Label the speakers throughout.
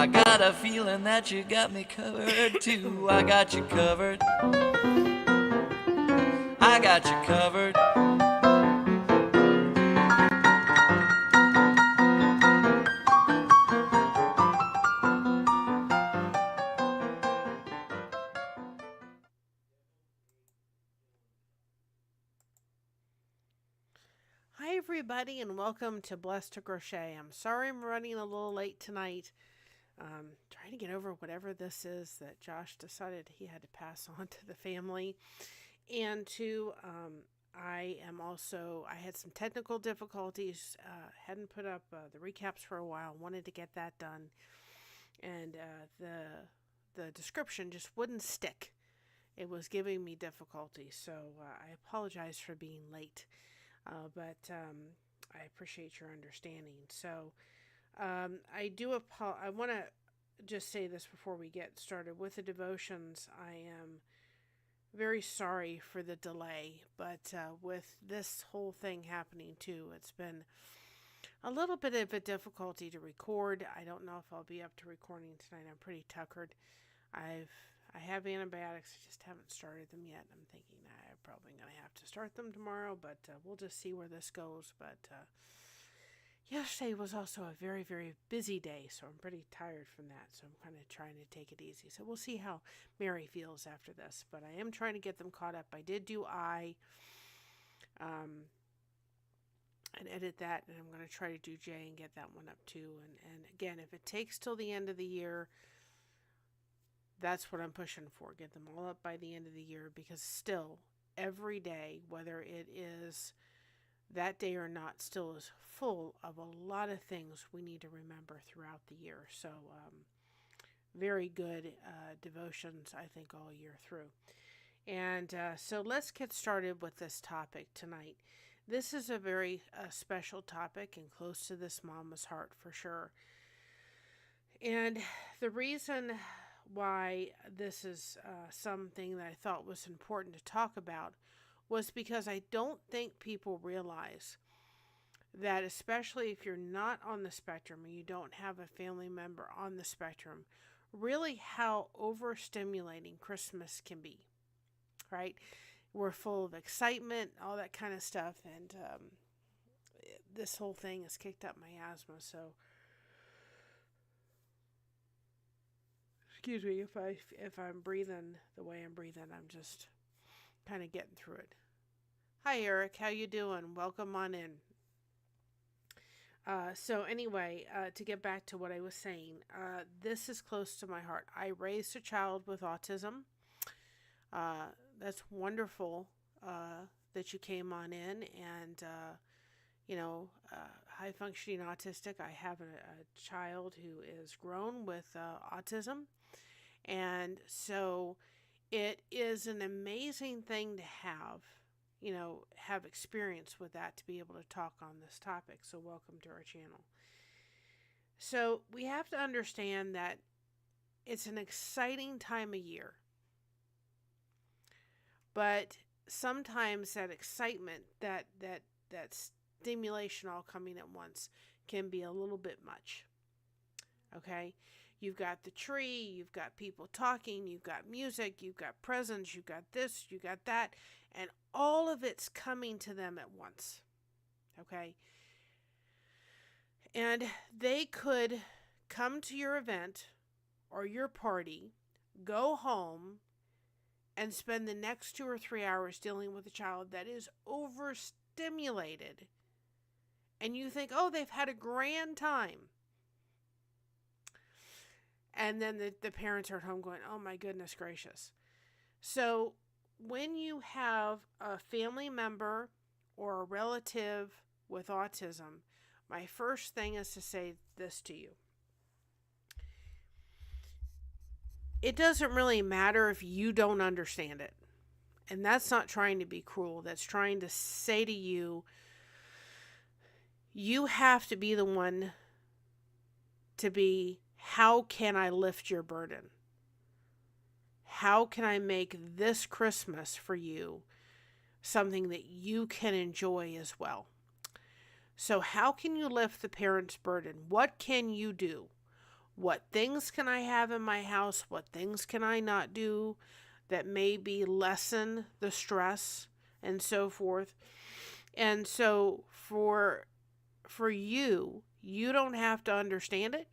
Speaker 1: I got a feeling that you got me covered too. I got you covered. I got you covered.
Speaker 2: Hi everybody and welcome to Blessed to Crochet. I'm sorry I'm running a little late tonight. Trying to get over whatever this is that Josh decided he had to pass on to the family. And I had some technical difficulties. Hadn't put up the recaps for a while. Wanted to get that done. And the description just wouldn't stick. It was giving me difficulty. So I apologize for being late. But I appreciate your understanding. So I want to just say this before we get started with the devotions. I am very sorry for the delay, but with this whole thing happening too, it's been a little bit of a difficulty to record. I don't know if I'll be up to recording tonight. I'm pretty tuckered. I have antibiotics. I just haven't started them yet. I'm thinking I'm probably going to have to start them tomorrow, but we'll just see where this goes. But yesterday was also a very, very busy day, so I'm pretty tired from that. So I'm kind of trying to take it easy. So we'll see how Mary feels after this. But I am trying to get them caught up. I did do and edit that, and I'm going to try to do J and get that one up too. And again, if it takes till the end of the year, that's what I'm pushing for. Get them all up by the end of the year, because still, every day, whether it is that day or not, still is full of a lot of things we need to remember throughout the year. So, very good devotions, I think, all year through. And so let's get started with this topic tonight. This is a very special topic and close to this mama's heart for sure. And the reason why this is something that I thought was important to talk about was because I don't think people realize that, especially if you're not on the spectrum or you don't have a family member on the spectrum, really how overstimulating Christmas can be, right? We're full of excitement, all that kind of stuff, and this whole thing has kicked up my asthma, so excuse me if I'm breathing the way I'm breathing. I'm just kind of getting through it. Hi Eric, how you doing? Welcome on in. So anyway, to get back to what I was saying, this is close to my heart. I raised a child with autism. That's wonderful that you came on in, and high functioning autistic. I have a child who is grown with autism. And so it is an amazing thing to have experience with that, to be able to talk on this topic. So welcome to our channel. So we have to understand that it's an exciting time of year. But sometimes that excitement, that stimulation all coming at once, can be a little bit much. Okay? You've got the tree, you've got people talking, you've got music, you've got presents, you've got this, you got that, and all of it's coming to them at once. Okay? And they could come to your event or your party, go home, and spend the next 2 or 3 hours dealing with a child that is overstimulated. And you think, oh, they've had a grand time. And then the parents are at home going, oh my goodness gracious. So when you have a family member or a relative with autism, my first thing is to say this to you. It doesn't really matter if you don't understand it. And that's not trying to be cruel. That's trying to say to you, you have to be the one to be, how can I lift your burden? How can I make this Christmas for you something that you can enjoy as well? So how can you lift the parent's burden? What can you do? What things can I have in my house? What things can I not do that maybe lessen the stress and so forth? And so for you, you don't have to understand it.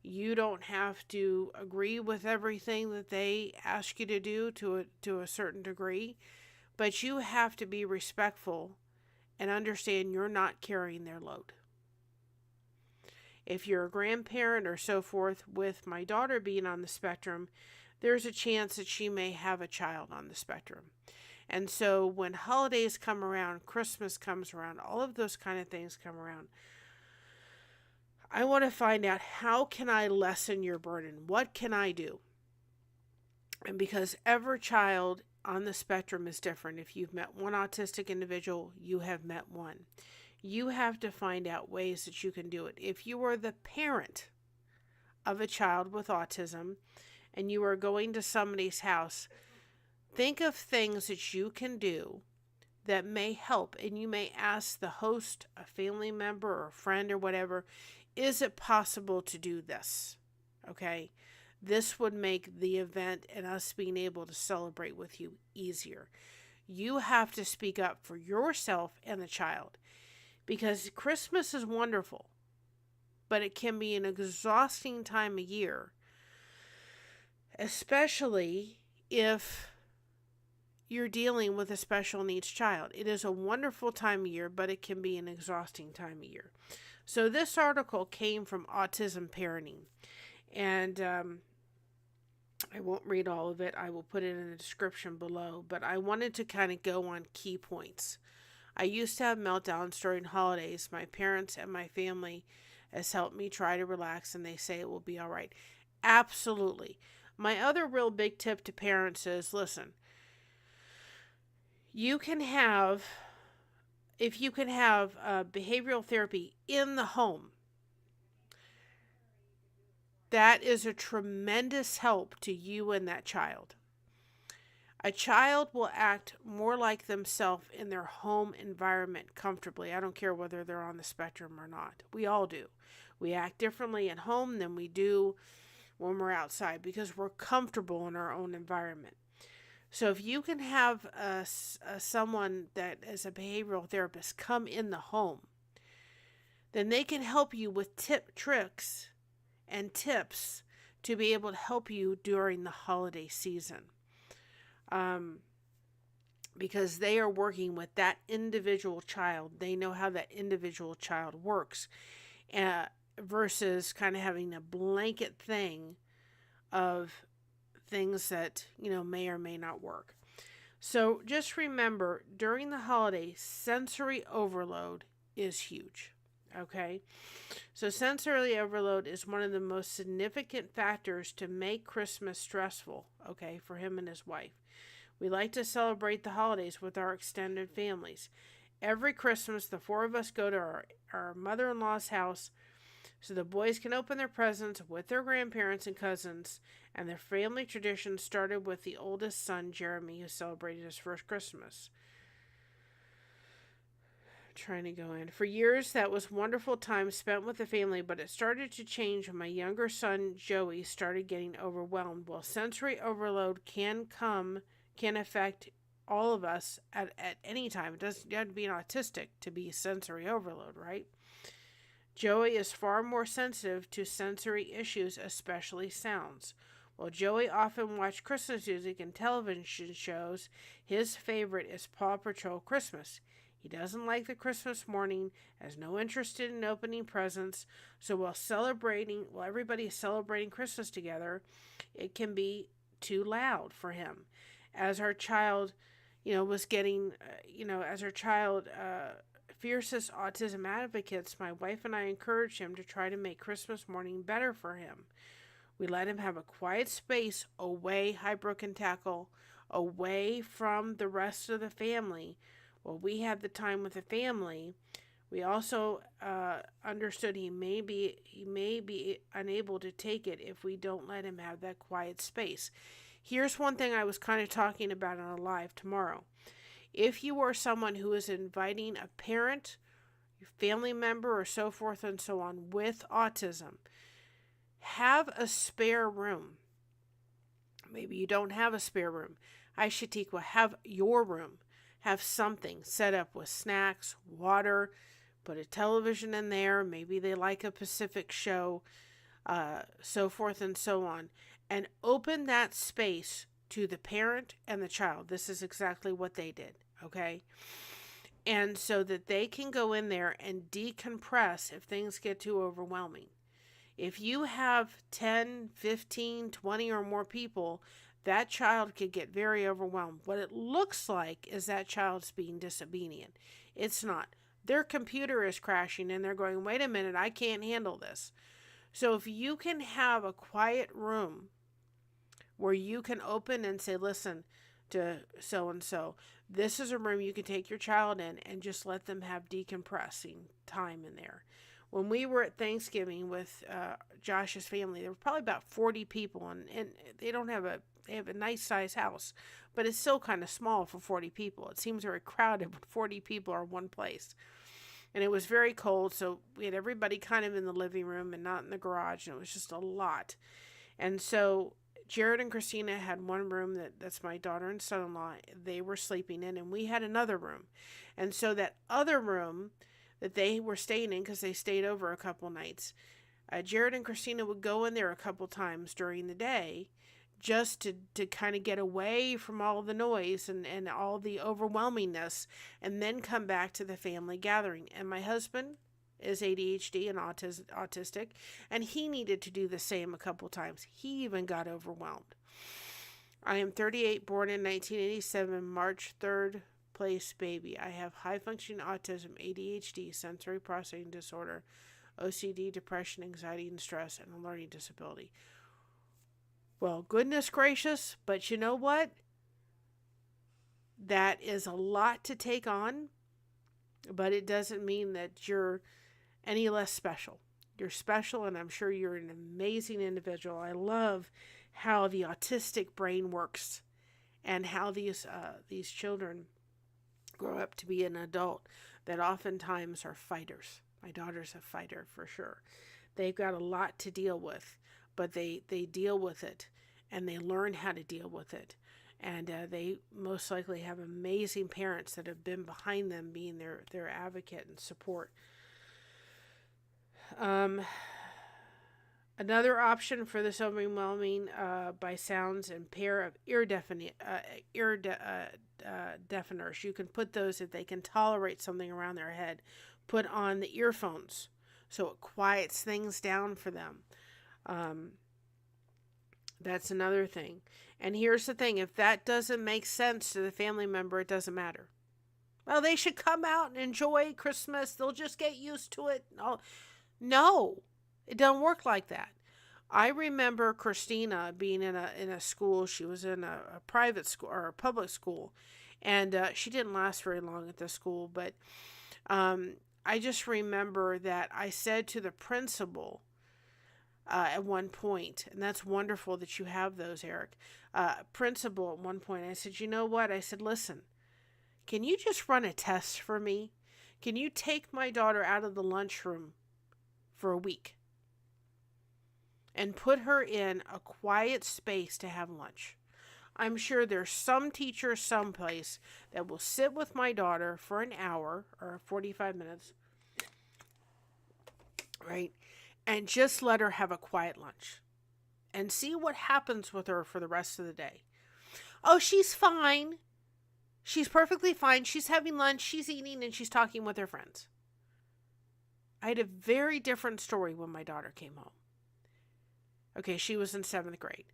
Speaker 2: You don't have to agree with everything that they ask you to do to a certain degree, but you have to be respectful and understand you're not carrying their load. If you're a grandparent or so forth, with my daughter being on the spectrum, there's a chance that she may have a child on the spectrum. And so when holidays come around, Christmas comes around, all of those kind of things come around, I want to find out, how can I lessen your burden? What can I do? And because every child on the spectrum is different. If you've met one autistic individual, you have met one. You have to find out ways that you can do it. If you are the parent of a child with autism and you are going to somebody's house, think of things that you can do that may help. And you may ask the host, a family member or a friend or whatever, is it possible to do this? Okay. This would make the event and us being able to celebrate with you easier. You have to speak up for yourself and the child, because Christmas is wonderful, but it can be an exhausting time of year, especially if you're dealing with a special needs child. It is a wonderful time of year, but it can be an exhausting time of year. So this article came from Autism Parenting, and I won't read all of it. I will put it in the description below, but I wanted to kind of go on key points. I used to have meltdowns during holidays. My parents and my family has helped me try to relax, and they say it will be all right. Absolutely. My other real big tip to parents is, listen, if you can have behavioral therapy in the home, that is a tremendous help to you and that child. A child will act more like themselves in their home environment comfortably. I don't care whether they're on the spectrum or not. We all do. We act differently at home than we do when we're outside because we're comfortable in our own environment. So if you can have someone that is a behavioral therapist come in the home, then they can help you with tricks and tips to be able to help you during the holiday season. Because they are working with that individual child. They know how that individual child works, versus kind of having a blanket thing of things that, may or may not work. So just remember, during the holiday, sensory overload is huge. Okay, so sensory overload is one of the most significant factors to make Christmas stressful, okay, for him and his wife. We like to celebrate the holidays with our extended families. Every Christmas, the four of us go to our mother-in-law's house so the boys can open their presents with their grandparents and cousins, and their family tradition started with the oldest son, Jeremy, who celebrated his first Christmas. Trying to go in. For years, that was wonderful time spent with the family, but it started to change when my younger son, Joey, started getting overwhelmed. Well, sensory overload can affect all of us at any time. It doesn't have to be an autistic to be sensory overload, right? Joey is far more sensitive to sensory issues, especially sounds. While Joey often watched Christmas music and television shows, his favorite is Paw Patrol Christmas. He doesn't like the Christmas morning, has no interest in opening presents, so while everybody is celebrating Christmas together, it can be too loud for him. As our child, was getting, as our child, fiercest autism advocates, my wife and I encouraged him to try to make Christmas morning better for him. We let him have a quiet space away, hi Brooke and Tackle, away from the rest of the family. Well, we had the time with the family. We also understood he may be unable to take it if we don't let him have that quiet space. Here's one thing I was kind of talking about on a live tomorrow. If you are someone who is inviting a parent, your family member, or so forth and so on with autism, have a spare room. Maybe you don't have a spare room. Aishatikwa, have your room. Have something set up with snacks, water, put a television in there. Maybe they like a Pacific show, so forth and so on. And open that space to the parent and the child. This is exactly what they did, okay? And so that they can go in there and decompress if things get too overwhelming. If you have 10, 15, 20 or more people, that child could get very overwhelmed. What it looks like is that child's being disobedient. It's not. Their computer is crashing and they're going, wait a minute, I can't handle this. So if you can have a quiet room where you can open and say, listen to so-and-so, this is a room you can take your child in and just let them have decompressing time in there. When we were at Thanksgiving with Josh's family, there were probably about 40 people, and they have a nice size house, but it's still kind of small for 40 people. It seems very crowded when 40 people are in one place. And it was very cold, so we had everybody kind of in the living room and not in the garage, and it was just a lot. And so Jared and Christina had one room that's my daughter and son-in-law. They were sleeping in, and we had another room. And so that other room that they were staying in, because they stayed over a couple nights, Jared and Christina would go in there a couple times during the day just to kind of get away from all the noise and all the overwhelmingness, and then come back to the family gathering. And my husband is ADHD and autistic, and he needed to do the same a couple times. He even got overwhelmed. I am 38, born in 1987, March 3rd, place baby. I have high-functioning autism, ADHD, sensory processing disorder, OCD, depression, anxiety, and stress, and a learning disability. Well, goodness gracious, but you know what? That is a lot to take on, but it doesn't mean that you're any less special. You're special, and I'm sure you're an amazing individual. I love how the autistic brain works and how these children grow up to be an adult that oftentimes are fighters. My daughter's a fighter for sure. They've got a lot to deal with, but they deal with it, and they learn how to deal with it. And they most likely have amazing parents that have been behind them, being their advocate and support. Another option for this overwhelming by sounds and pair of ear deafeners. You can put those, if they can tolerate something around their head, put on the earphones so it quiets things down for them. That's another thing. And here's the thing, if that doesn't make sense to the family member, it doesn't matter. Well, they should come out and enjoy Christmas. They'll just get used to it. No, it don't work like that. I remember Christina being in a school. She was in a private school or a public school, and she didn't last very long at the school. But I just remember that I said to the principal at one point, and that's wonderful that you have those, Eric. Principal, at one point, I said, you know what? I said, listen, can you just run a test for me? Can you take my daughter out of the lunchroom for a week and put her in a quiet space to have lunch? I'm sure there's some teacher someplace that will sit with my daughter for an hour or 45 minutes, right? And just let her have a quiet lunch and see what happens with her for the rest of the day. Oh, she's fine. She's perfectly fine. She's having lunch, she's eating, and she's talking with her friends. I had a very different story when my daughter came home. Okay, she was in 7th grade.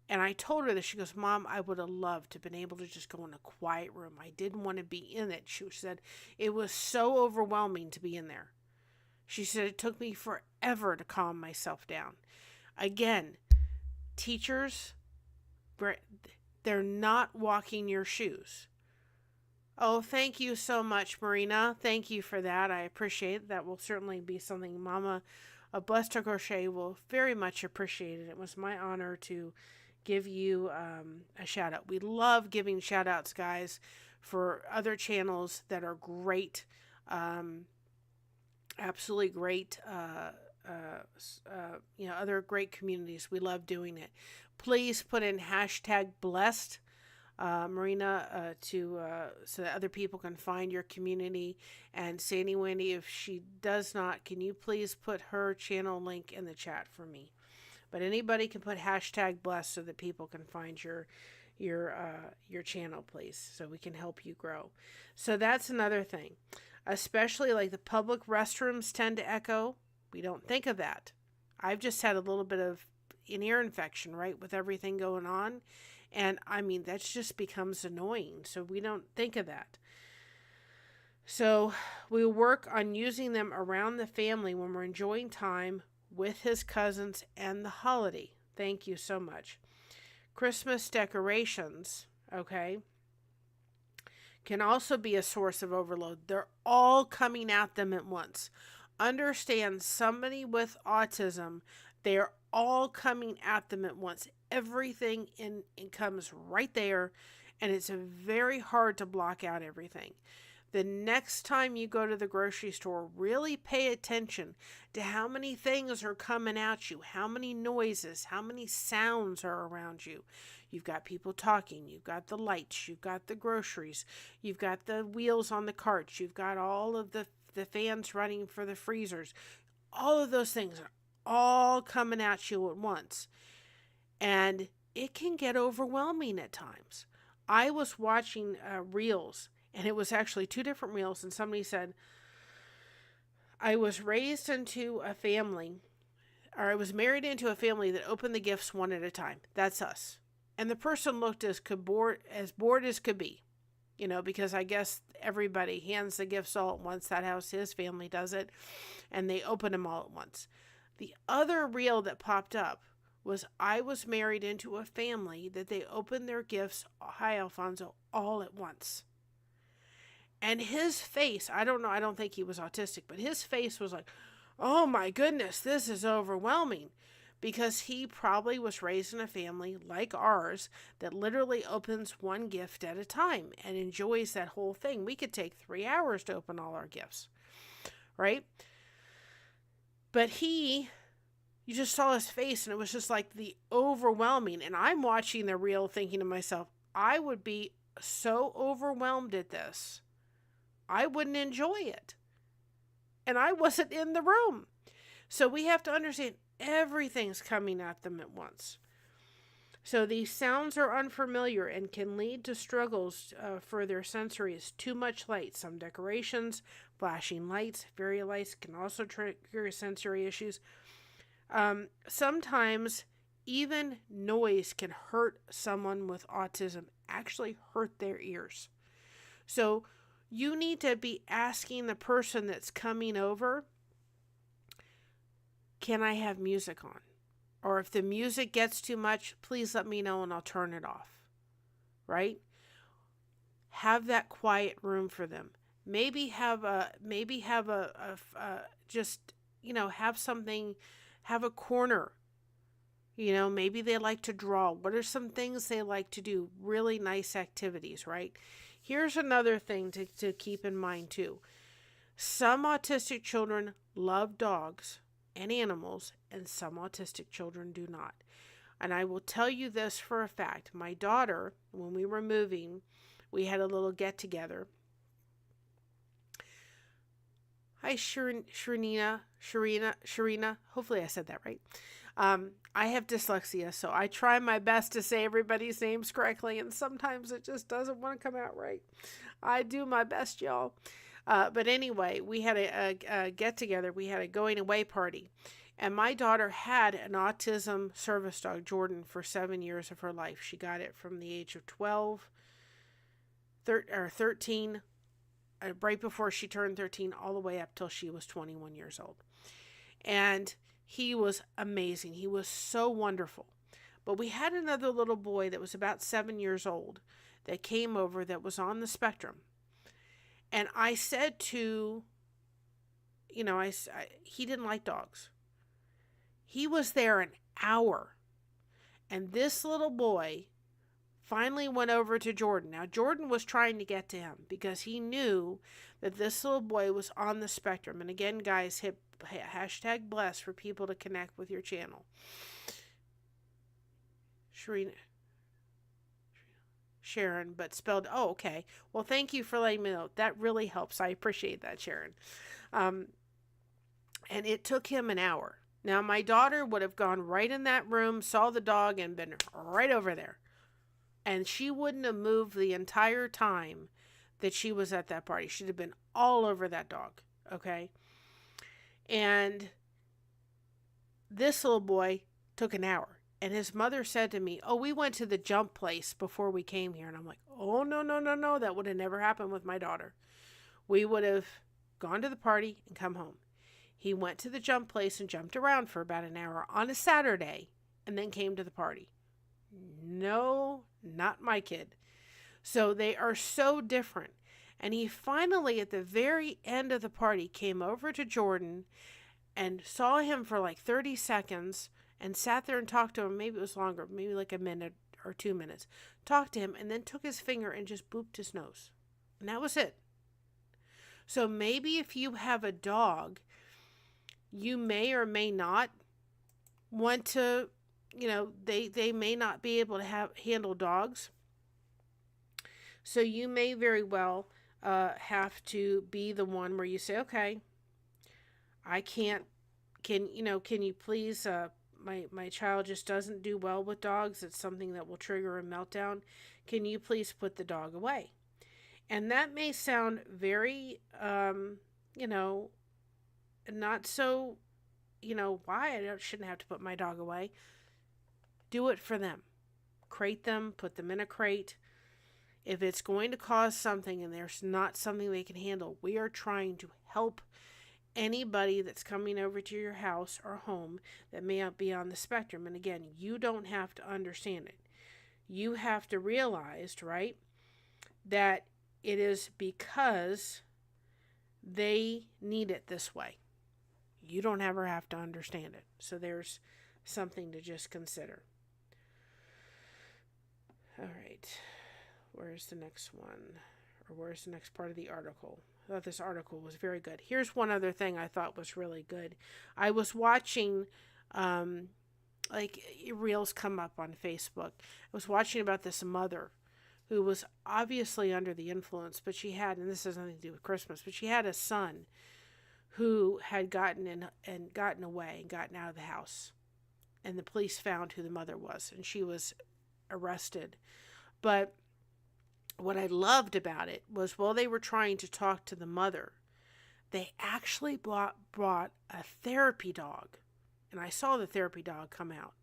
Speaker 2: And I told her that. She goes, Mom, I would have loved to have been able to just go in a quiet room. I didn't want to be in it. She said, it was so overwhelming to be in there. She said, it took me forever to calm myself down. Again, teachers, they're not walking your shoes. Oh, thank you so much, Marina. Thank you for that. I appreciate it. That will certainly be something Mama of Blessed to Crochet will very much appreciate it. It was my honor to give you a shout out. We love giving shout outs, guys, for other channels that are great, absolutely great other great communities. We love doing it. Please put in hashtag blessed, Marina, so that other people can find your community. And Sandy Wendy, if she does not, can you please put her channel link in the chat for me? But anybody can put hashtag blessed so that people can find your channel, please, so we can help you grow. So that's another thing. Especially like the public restrooms tend to echo. We don't think of that. I've just had a little bit of an ear infection, right, with everything going on. And I mean, that just becomes annoying. So we don't think of that. So we work on using them around the family when we're enjoying time with his cousins and the holiday. Thank you so much. Christmas decorations, okay, can also be a source of overload. They're all coming at them at once. Understand, somebody with autism, they're all coming at them at once. Everything comes right there, and it's very hard to block out everything. The next time you go to the grocery store, really pay attention to how many things are coming at you, how many noises, how many sounds are around you. You've got people talking, you've got the lights, you've got the groceries, you've got the wheels on the carts, you've got all of the fans running for the freezers. All of those things are all coming at you at once. And it can get overwhelming at times. I was watching reels, and it was actually 2 different reels, and somebody said, I was raised into a family, or I was married into a family that opened the gifts one at a time. That's us. And the person looked as bored as could be, because I guess everybody hands the gifts all at once. That's how his family does it, and they open them all at once. The other reel that popped up was I was married into a family that they opened their gifts, hi Alfonso, all at once. And his face, I don't know, I don't think he was autistic, but his face was like, oh my goodness, this is overwhelming. Because he probably was raised in a family like ours that literally opens one gift at a time and enjoys that whole thing. We could take 3 hours to open all our gifts, right? But you just saw his face, and it was just like the overwhelming. And I'm watching the reel thinking to myself, I would be so overwhelmed at this. I wouldn't enjoy it. And I wasn't in the room. So we have to understand everything's coming at them at once. So these sounds are unfamiliar and can lead to struggles for their sensories. Too much light. Some decorations, flashing lights, fairy lights can also trigger sensory issues. Sometimes even noise can hurt someone with autism, actually hurt their ears. So you need to be asking the person that's coming over, can I have music on? Or if the music gets too much, please let me know and I'll turn it off. Right? Have that quiet room for them. Maybe have a corner. Maybe they like to draw. What are some things they like to do? Really nice activities, right? Here's another thing to keep in mind too. Some autistic children love dogs and animals, and some autistic children do not. And I will tell you this for a fact. My daughter, when we were moving, we had a little get-together. Hi, Sharina. Hopefully I said that right. I have dyslexia, so I try my best to say everybody's names correctly, and sometimes it just doesn't want to come out right. I do my best, y'all. But anyway, we had a get-together. We had a going-away party. And my daughter had an autism service dog, Jordan, for 7 years of her life. She got it from the age of 13, right before she turned 13, all the way up till she was 21 years old. And he was amazing. He was so wonderful. But we had another little boy that was about 7 years old that came over that was on the spectrum. And I said he didn't like dogs. He was there an hour. And this little boy finally went over to Jordan. Now, Jordan was trying to get to him because he knew that this little boy was on the spectrum. And again, guys, hit hashtag bless for people to connect with your channel. Sharon, but spelled, oh, okay. Well, thank you for letting me know. That really helps. I appreciate that, Sharon. And it took him an hour. Now, my daughter would have gone right in that room, saw the dog, and been right over there. And she wouldn't have moved the entire time that she was at that party. She'd have been all over that dog, okay? And this little boy took an hour. And his mother said to me, oh, we went to the jump place before we came here. And I'm like, oh, no, no, no, no. That would have never happened with my daughter. We would have gone to the party and come home. He went to the jump place and jumped around for about an hour on a Saturday and then came to the party. No, not my kid. So they are so different. And he finally, at the very end of the party, came over to Jordan and saw him for like 30 seconds and sat there and talked to him. Maybe it was longer, maybe like a minute or 2 minutes. Talked to him and then took his finger and just booped his nose. And that was it. So maybe if you have a dog, you may or may not want to, they may not be able to handle dogs. So you may very well have to be the one where you say, okay, I can't, can you please, my child just doesn't do well with dogs. It's something that will trigger a meltdown. Can you please put the dog away? And that may sound very, not so, why I shouldn't have to put my dog away. Do it for them. Crate them, put them in a crate. If it's going to cause something and there's not something they can handle, we are trying to help anybody that's coming over to your house or home that may not be on the spectrum. And again, you don't have to understand it. You have to realize, right, that it is because they need it this way. You don't ever have to understand it. So there's something to just consider. All right. Where's the next one? Or where's the next part of the article? I thought this article was very good. Here's one other thing I thought was really good. I was watching, reels come up on Facebook. I was watching about this mother who was obviously under the influence, but she had, and this has nothing to do with Christmas, but she had a son who had gotten away and gotten out of the house. And the police found who the mother was, and she was arrested. But what I loved about it was while they were trying to talk to the mother, they actually brought a therapy dog. And I saw the therapy dog come out.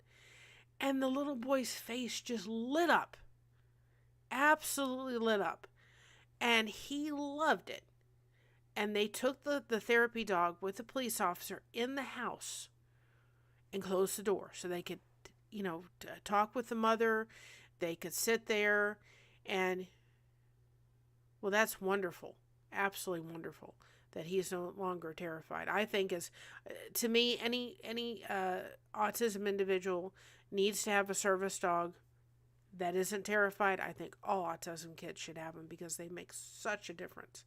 Speaker 2: And the little boy's face just lit up. Absolutely lit up. And he loved it. And they took the therapy dog with the police officer in the house and closed the door so they could, talk with the mother. They could sit there and, well, that's wonderful. Absolutely wonderful that he's no longer terrified. I think to me, any autism individual needs to have a service dog that isn't terrified. I think all autism kids should have them because they make such a difference.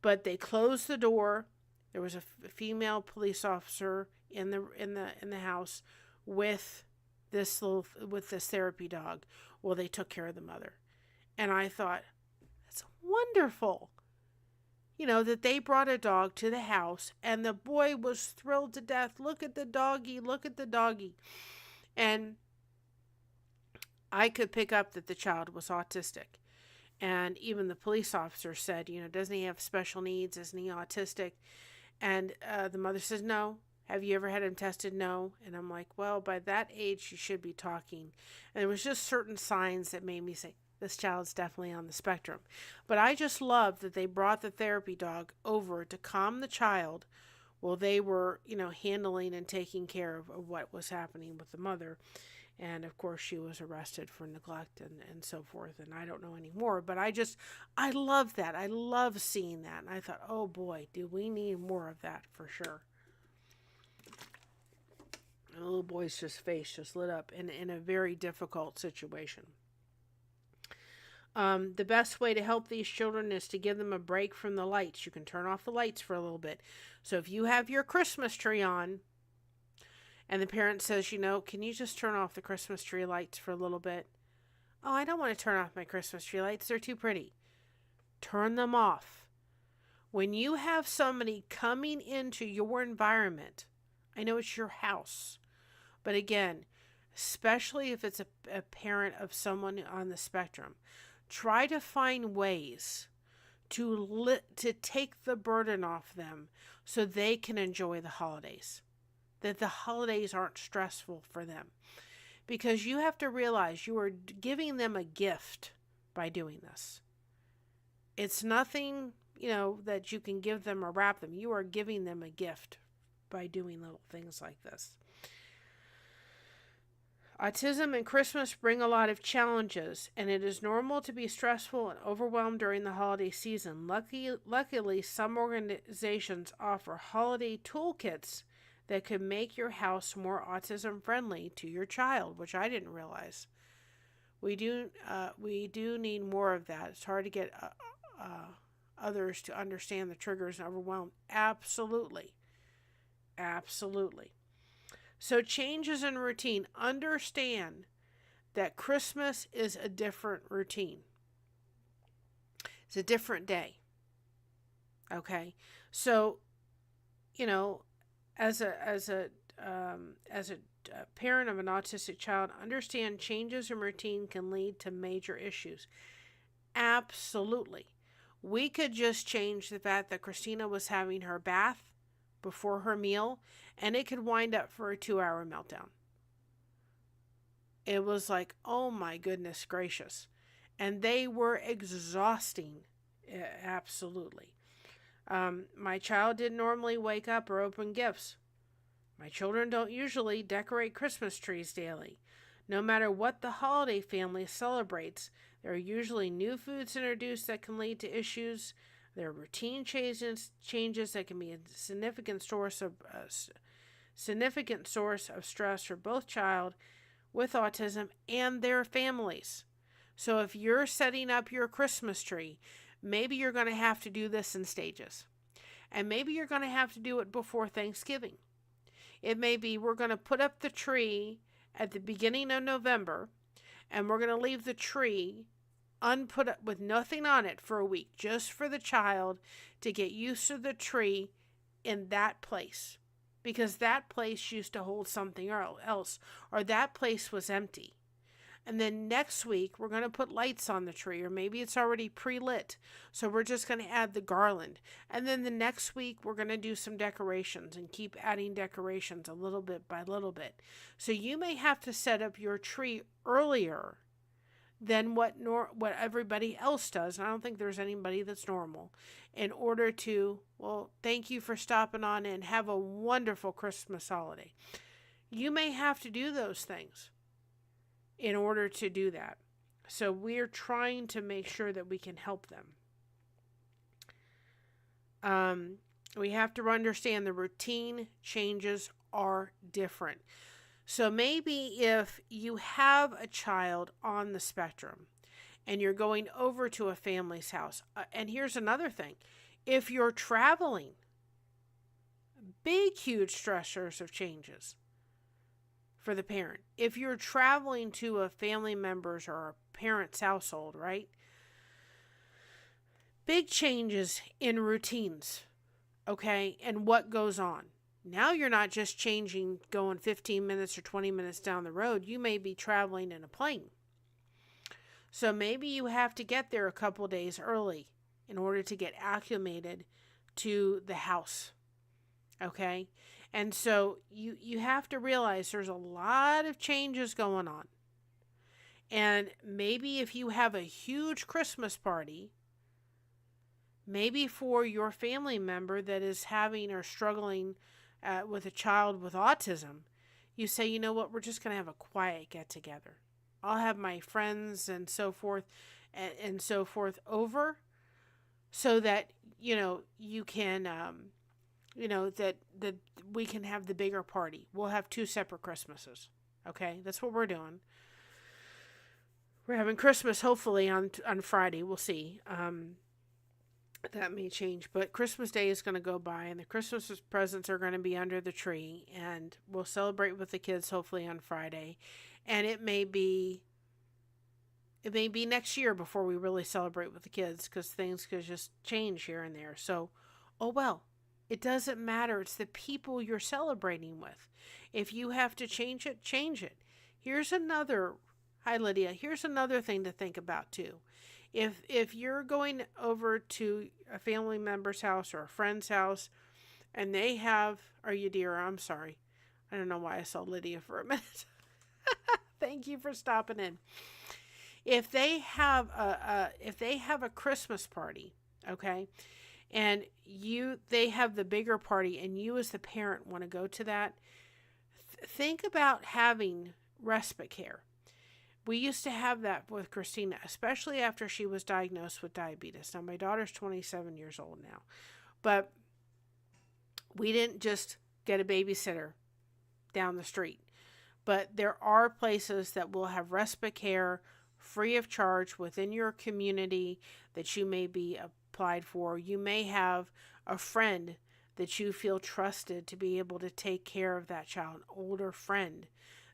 Speaker 2: But they closed the door. There was a female police officer in the house with this therapy dog. Well, they took care of the mother. And I thought, that's wonderful. That they brought a dog to the house and the boy was thrilled to death. Look at the doggy, look at the doggy. And I could pick up that the child was autistic. And even the police officer said, doesn't he have special needs? Isn't he autistic? And the mother says, no. Have you ever had him tested? No. And I'm like, well, by that age, you should be talking. And there was just certain signs that made me say, this child's definitely on the spectrum. But I just love that they brought the therapy dog over to calm the child while they were, handling and taking care of what was happening with the mother. And of course, she was arrested for neglect and so forth. And I don't know anymore. But I love that. I love seeing that. And I thought, oh boy, do we need more of that for sure. And the little boy's face just lit up in a very difficult situation. The best way to help these children is to give them a break from the lights. You can turn off the lights for a little bit. So if you have your Christmas tree on and the parent says, can you just turn off the Christmas tree lights for a little bit? Oh, I don't want to turn off my Christmas tree lights. They're too pretty. Turn them off. When you have somebody coming into your environment, I know it's your house, but again, especially if it's a parent of someone on the spectrum, try to find ways to take the burden off them so they can enjoy the holidays, that the holidays aren't stressful for them. Because you have to realize you are giving them a gift by doing this. It's nothing, that you can give them or wrap them. You are giving them a gift by doing little things like this. Autism and Christmas bring a lot of challenges, and it is normal to be stressful and overwhelmed during the holiday season. Luckily, some organizations offer holiday toolkits that could make your house more autism friendly to your child, which I didn't realize. We do need more of that. It's hard to get others to understand the triggers and overwhelm. Absolutely. So changes in routine. Understand that Christmas is a different routine. It's a different day. Okay? So, as a parent of an autistic child, understand changes in routine can lead to major issues. Absolutely. We could just change the fact that Christina was having her bath before her meal, and it could wind up for a 2-hour meltdown. It was like, oh my goodness gracious. And they were exhausting. Absolutely. My child didn't normally wake up or open gifts. My children don't usually decorate Christmas trees daily. No matter what the holiday family celebrates, there are usually new foods introduced that can lead to issues. There are routine changes that can be a significant source of stress for both child with autism and their families. So if you're setting up your Christmas tree, maybe you're going to have to do this in stages. And maybe you're going to have to do it before Thanksgiving. It may be we're going to put up the tree at the beginning of November, and we're going to leave the tree unput up with nothing on it for a week, just for the child to get used to the tree in that place. Because that place used to hold something else, or that place was empty. And then next week, we're going to put lights on the tree, or maybe it's already pre-lit. So we're just going to add the garland. And then the next week, we're going to do some decorations and keep adding decorations a little bit by little bit. So you may have to set up your tree earlier than what everybody else does. And I don't think there's anybody that's normal, in order to, thank you for stopping on in. Have a wonderful Christmas holiday. You may have to do those things in order to do that. So we're trying to make sure that we can help them. We have to understand the routine changes are different. So maybe if you have a child on the spectrum and you're going over to a family's house, and here's another thing. If you're traveling, big, huge stressors of changes for the parent. If you're traveling to a family member's or a parent's household, right? Big changes in routines, okay? And what goes on. Now you're not just changing, going 15 minutes or 20 minutes down the road. You may be traveling in a plane. So maybe you have to get there a couple days early in order to get acclimated to the house, okay? And so you have to realize there's a lot of changes going on. And maybe if you have a huge Christmas party, maybe for your family member that is having or struggling with a child with autism, you say, you know what, we're just going to have a quiet get together. I'll have my friends and so forth over, so that, you can, that we can have the bigger party. We'll have 2 separate Christmases. Okay. That's what we're doing. We're having Christmas hopefully on Friday. We'll see. That may change, but Christmas Day is going to go by, and the Christmas presents are going to be under the tree, and we'll celebrate with the kids hopefully on Friday, and it may be next year before we really celebrate with the kids, because things could just change here and there. So, oh well, it doesn't matter. It's the people you're celebrating with. If you have to change it, change it. Hi Lydia, here's another thing to think about too. If you're going over to a family member's house or a friend's house and they have, are you dear? I'm sorry. I don't know why I saw Lydia for a minute. Thank you for stopping in. If they have a Christmas party, okay, and they have the bigger party and you as the parent want to go to that, think about having respite care. We used to have that with Christina, especially after she was diagnosed with diabetes. Now, my daughter's 27 years old now, but we didn't just get a babysitter down the street. But there are places that will have respite care free of charge within your community that you may be applied for. You may have a friend that you feel trusted to be able to take care of that child, an older friend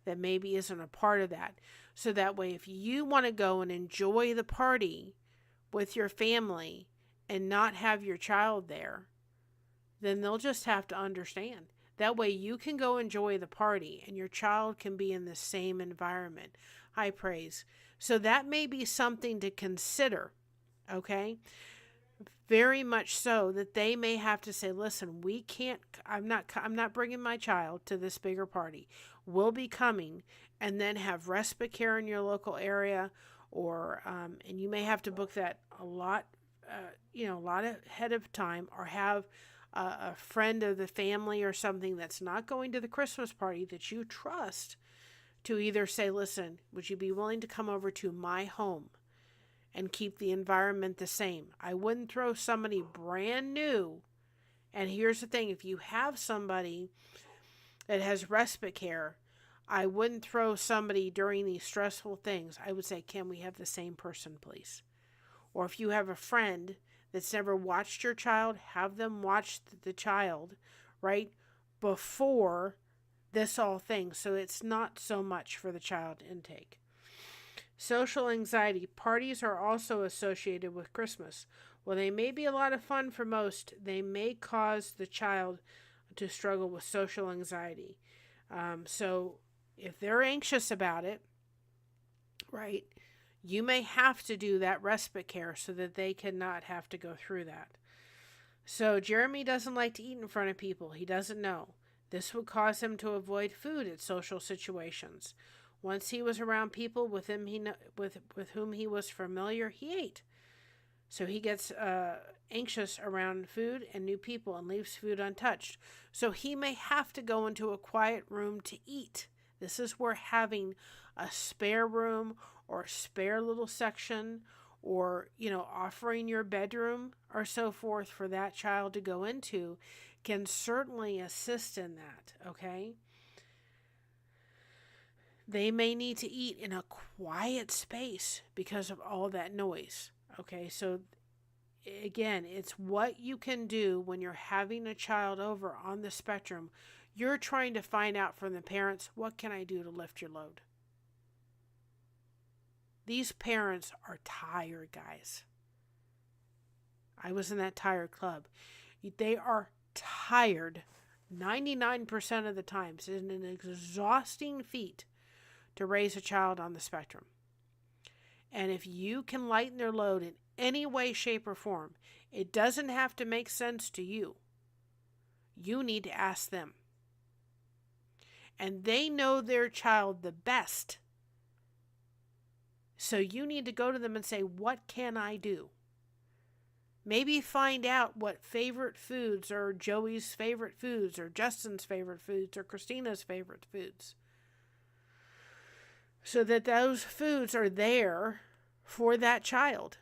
Speaker 2: that maybe isn't a part of that. So that way, if you want to go and enjoy the party with your family and not have your child there, then they'll just have to understand. That way you can go enjoy the party and your child can be in the same environment. High praise. So that may be something to consider, okay? Very much so, that they may have to say, listen, I'm not bringing my child to this bigger party. We'll be coming, and then have respite care in your local area, or and you may have to book that a lot ahead of time, or have a friend of the family or something that's not going to the Christmas party that you trust to either say, listen, would you be willing to come over to my home and keep the environment the same? I wouldn't throw somebody brand new. And here's the thing, if you have somebody that has respite care, I wouldn't throw somebody during these stressful things. I would say, can we have the same person, please? Or if you have a friend that's never watched your child, have them watch the child, right, before this all thing, so it's not so much for the child intake. Social anxiety. Parties are also associated with Christmas. While they may be a lot of fun for most, they may cause the child to struggle with social anxiety. So if they're anxious about it, right, you may have to do that respite care so that they cannot have to go through that. So Jeremy doesn't like to eat in front of people. He doesn't know. This would cause him to avoid food at social situations. Once he was around people with whom he was familiar, he ate. So he gets anxious around food and new people and leaves food untouched. So he may have to go into a quiet room to eat. This is where having a spare room or a spare little section, or, offering your bedroom or so forth for that child to go into can certainly assist in that, okay? They may need to eat in a quiet space because of all that noise, okay? So again, it's what you can do when you're having a child over on the spectrum. You're trying to find out from the parents, what can I do to lift your load? These parents are tired, guys. I was in that tired club. They are tired 99% of the time. It's an exhausting feat to raise a child on the spectrum. And if you can lighten their load in any way, shape, or form, it doesn't have to make sense to you. You need to ask them. And they know their child the best. So you need to go to them and say, what can I do? Maybe find out what favorite foods are Joey's favorite foods, or Justin's favorite foods, or Christina's favorite foods. So that those foods are there for that child.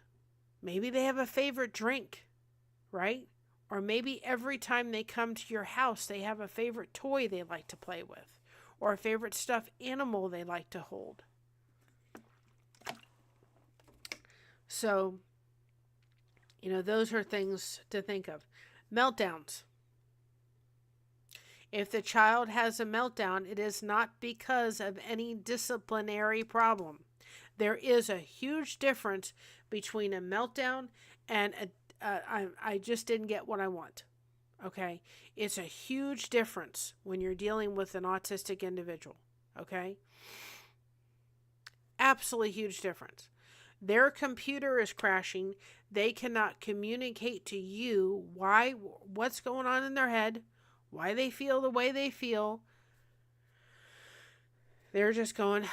Speaker 2: Maybe they have a favorite drink, right? Or maybe every time they come to your house, they have a favorite toy they like to play with, or a favorite stuffed animal they like to hold. So, those are things to think of. Meltdowns. If the child has a meltdown, it is not because of any disciplinary problem. There is a huge difference between a meltdown and I just didn't get what I want. Okay? It's a huge difference when you're dealing with an autistic individual. Okay? Absolutely huge difference. Their computer is crashing. They cannot communicate to you what's going on in their head, why they feel the way they feel. They're just going,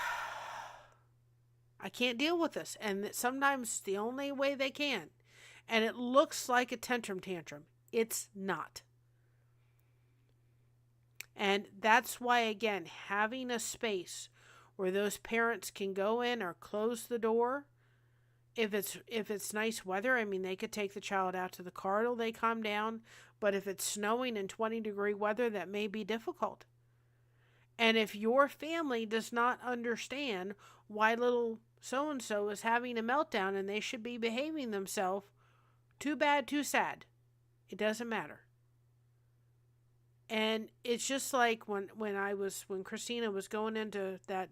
Speaker 2: I can't deal with this. And sometimes the only way they can. And it looks like a tantrum. It's not. And that's why, again, having a space where those parents can go in or close the door. If it's nice weather, I mean, they could take the child out to the car till they calm down. But if it's snowing and 20-degree weather, that may be difficult. And if your family does not understand why little so-and-so is having a meltdown and they should be behaving themselves, too bad, too sad. It doesn't matter. And it's just like when Christina was going into that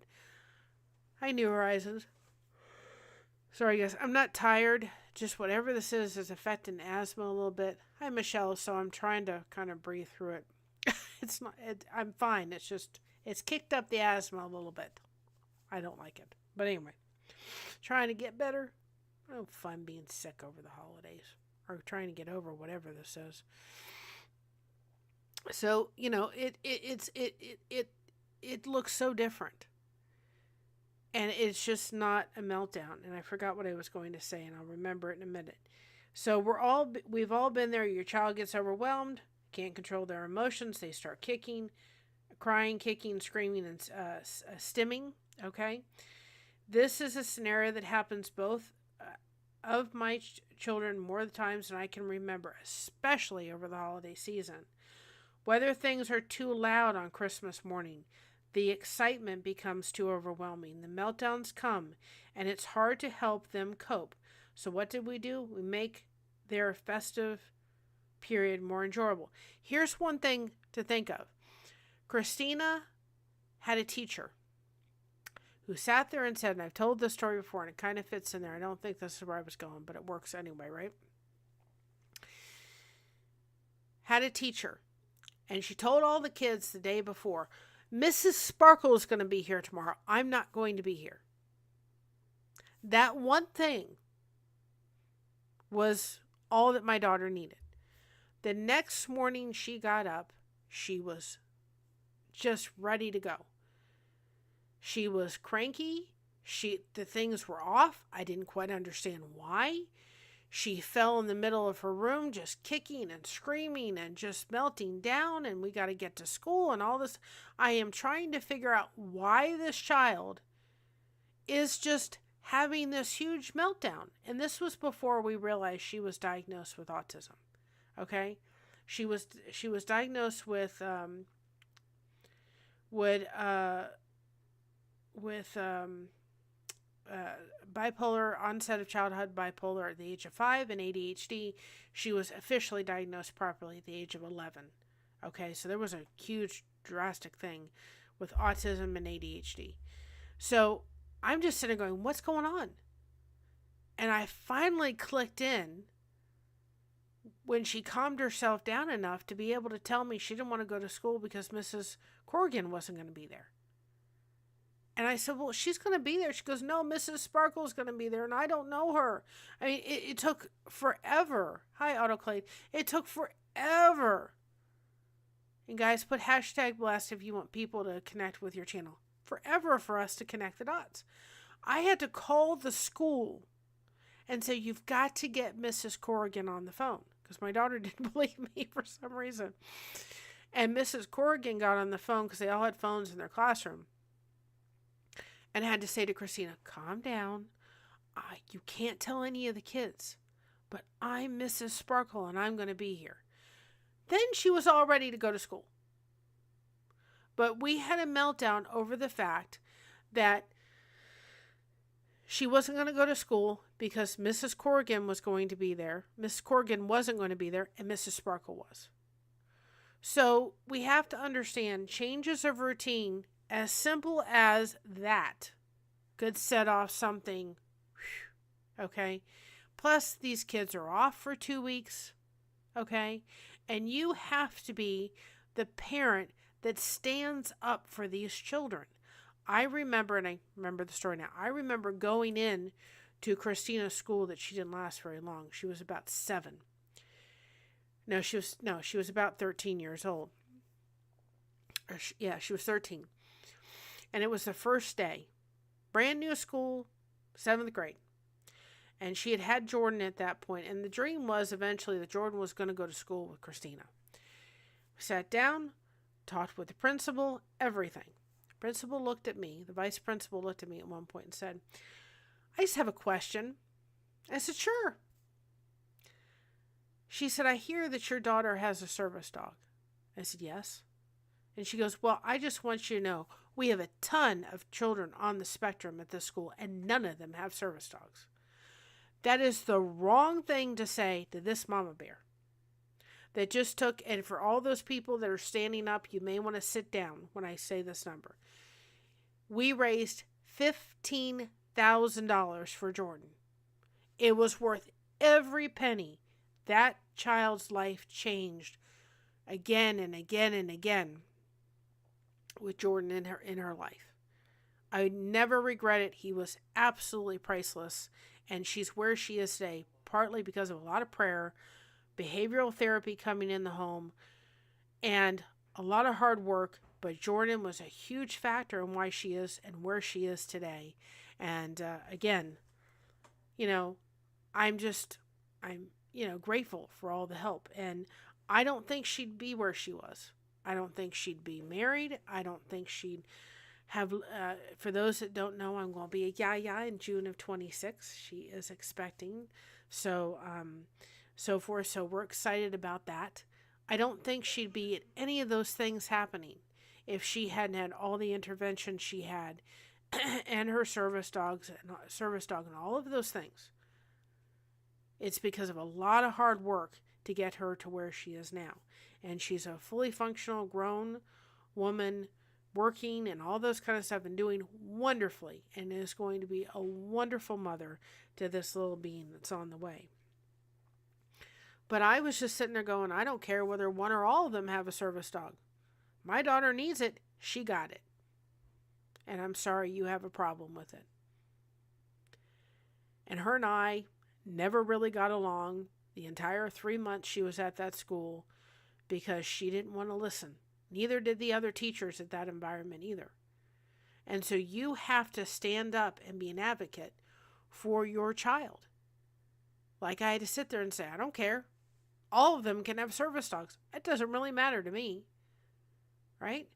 Speaker 2: Hi, New Horizons. Sorry, guys. I'm not tired. Just whatever this is affecting asthma a little bit. Hi, Michelle. So I'm trying to kind of breathe through it. I'm fine. It's kicked up the asthma a little bit. I don't like it. But anyway, trying to get better. Oh, fun being sick over the holidays. Or trying to get over whatever this is. So, it looks so different. And it's just not a meltdown. And I forgot what I was going to say, and I'll remember it in a minute. So we've all been there. Your child gets overwhelmed, can't control their emotions. They start crying, kicking, screaming, and stimming. Okay? This is a scenario that happens both of my children more the times than I can remember, especially over the holiday season. Whether things are too loud on Christmas morning, the excitement becomes too overwhelming. The meltdowns come, and it's hard to help them cope. So what did we do? We make their festive period more enjoyable. Here's one thing to think of. Christina had a teacher who sat there and said, and I've told this story before, and it kind of fits in there. I don't think this is where I was going, but it works anyway, right? Had a teacher, and she told all the kids the day before, Mrs. Sparkle is going to be here tomorrow. I'm not going to be here. That one thing was all that my daughter needed. The next morning she got up, she was just ready to go. She was cranky. The things were off. I didn't quite understand why. She fell in the middle of her room, just kicking and screaming and just melting down, and we got to get to school and all this. I am trying to figure out why this child is just having this huge meltdown. And this was before we realized she was diagnosed with autism. Okay? She was diagnosed with bipolar, onset of childhood bipolar at the age of 5, and ADHD. She was officially diagnosed properly at the age of 11. Okay, so there was a huge drastic thing with autism and ADHD. So I'm just sitting going, what's going on? And I finally clicked in when she calmed herself down enough to be able to tell me she didn't want to go to school because Mrs. Corrigan wasn't going to be there. And I said, well, she's going to be there. She goes, no, Mrs. Sparkle's going to be there, and I don't know her. I mean, it took forever. Hi, Autoclave. It took forever. And guys, put #blast if you want people to connect with your channel. Forever for us to connect the dots. I had to call the school and say, you've got to get Mrs. Corrigan on the phone, because my daughter didn't believe me for some reason. And Mrs. Corrigan got on the phone because they all had phones in their classroom. And I had to say to Christina, calm down. You can't tell any of the kids, but I'm Mrs. Sparkle and I'm going to be here. Then she was all ready to go to school. But we had a meltdown over the fact that She wasn't going to go to school because Mrs. Corrigan was going to be there. Mrs. Corrigan wasn't going to be there, and Mrs. Sparkle was. So we have to understand changes of routine, as simple as that, could set off something. Okay? Plus, these kids are off for 2 weeks. Okay? And you have to be the parent that stands up for these children. I remember, and I remember the story now, I remember going in to Christina's school that she didn't last very long. She was about 7. She was about 13 years old. She was 13. And it was the first day. Brand new school, 7th grade. And she had had Jordan at that point. And the dream was eventually that Jordan was going to go to school with Christina. We sat down, talked with the principal, everything. The principal looked at me. The vice principal looked at me at one point and said, I just have a question. I said, sure. She said, I hear that your daughter has a service dog. I said, yes. And she goes, well, I just want you to know, we have a ton of children on the spectrum at this school, and none of them have service dogs. That is the wrong thing to say to this mama bear. That just took, and for all those people that are standing up, you may want to sit down when I say this number. We raised $15,000 for Jordan. It was worth every penny. That child's life changed again and again and again with Jordan in her life. I never regret it. He was absolutely priceless, and she's where she is today, partly because of a lot of prayer, behavioral therapy coming in the home, and a lot of hard work. But Jordan was a huge factor in why she is and where she is today. And again, I'm grateful for all the help. And I don't think she'd be where she was. I don't think she'd be married. I don't think she'd have, for those that don't know, I'm going to be a yaya in June of 26. She is expecting. So forth. So we're excited about that. I don't think she'd be at any of those things happening if she hadn't had all the intervention she had and her service dog and all of those things. It's because of a lot of hard work to get her to where she is now. And she's a fully functional, grown woman working and all those kind of stuff and doing wonderfully, and is going to be a wonderful mother to this little being that's on the way. But I was just sitting there going, I don't care whether one or all of them have a service dog. My daughter needs it. She got it. And I'm sorry you have a problem with it. And her and I never really got along the entire 3 months she was at that school because she didn't want to listen. Neither did the other teachers at that environment either. And so you have to stand up and be an advocate for your child. Like I had to sit there and say, I don't care. All of them can have service dogs. It doesn't really matter to me. Right?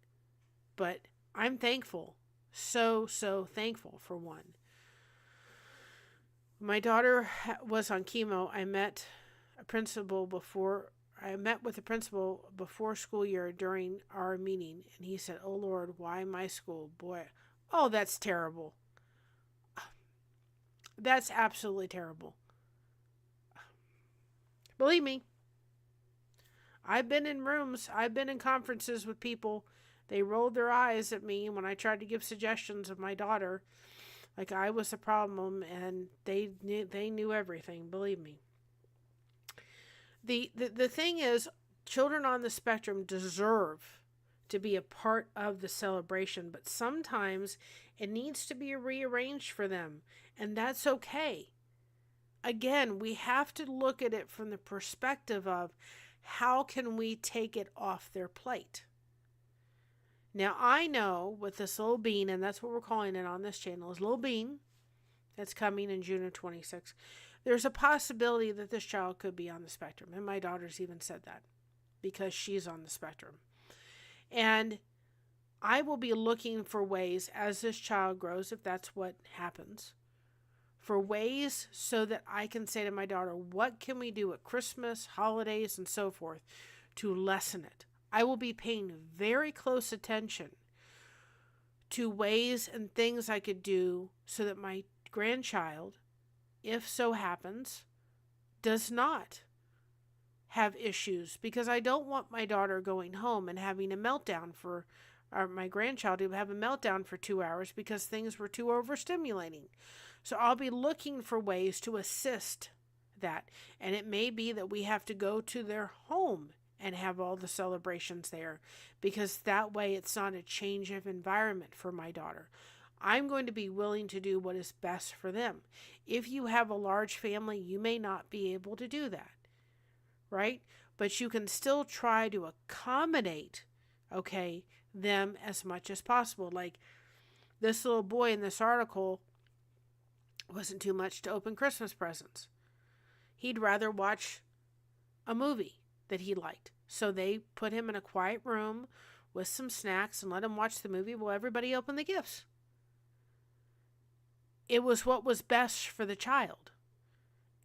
Speaker 2: But I'm thankful. So thankful for one. My daughter was on chemo. I met with the principal before school year during our meeting, and he said, oh Lord, why my school? Boy, oh, that's terrible. That's absolutely terrible. Believe me, I've been in rooms, I've been in conferences with people. They rolled their eyes at me when I tried to give suggestions of my daughter, like I was the problem, and they knew everything, believe me. The thing is, children on the spectrum deserve to be a part of the celebration, but sometimes it needs to be rearranged for them, and that's okay. Again, we have to look at it from the perspective of how can we take it off their plate. Now, I know with this little bean, and that's what we're calling it on this channel, is little bean, that's coming in June of 26. There's a possibility that this child could be on the spectrum. And my daughter's even said that because she's on the spectrum. And I will be looking for ways as this child grows, if that's what happens, for ways so that I can say to my daughter, what can we do at Christmas, holidays, and so forth to lessen it? I will be paying very close attention to ways and things I could do so that my grandchild, if so happens, does not have issues, because I don't want my daughter going home and having a meltdown or my grandchild to have a meltdown for 2 hours because things were too overstimulating. So I'll be looking for ways to assist that. And it may be that we have to go to their home and have all the celebrations there, because that way it's not a change of environment for my daughter. I'm going to be willing to do what is best for them. If you have a large family, you may not be able to do that, right? But you can still try to accommodate, okay, them as much as possible. Like this little boy in this article wasn't too much to open Christmas presents. He'd rather watch a movie that he liked. So they put him in a quiet room with some snacks and let him watch the movie while everybody opened the gifts. It was what was best for the child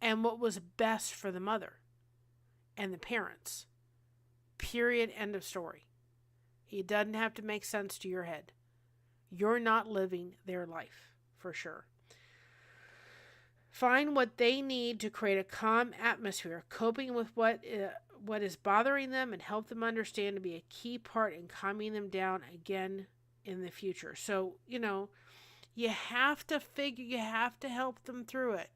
Speaker 2: and what was best for the mother and the parents. Period. End of story. It doesn't have to make sense to your head. You're not living their life, for sure. Find what they need to create a calm atmosphere, coping with what is bothering them, and help them understand to be a key part in calming them down again in the future. So, you have to help them through it.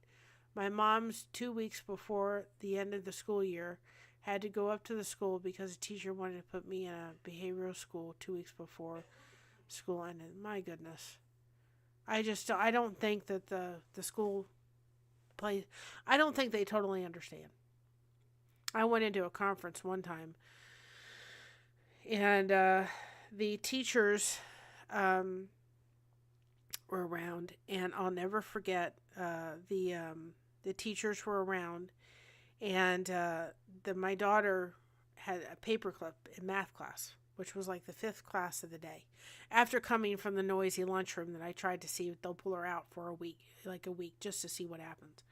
Speaker 2: My mom's 2 weeks before the end of the school year had to go up to the school because a teacher wanted to put me in a behavioral school 2 weeks before school ended. My goodness. I don't think that the school place, I don't think they totally understand. I went into a conference one time, and the teachers were around, and I'll never forget, the teachers were around, and my daughter had a paperclip in math class, which was like the 5th class of the day. After coming from the noisy lunchroom that I tried to see if they'll pull her out for a week, just to see what happens.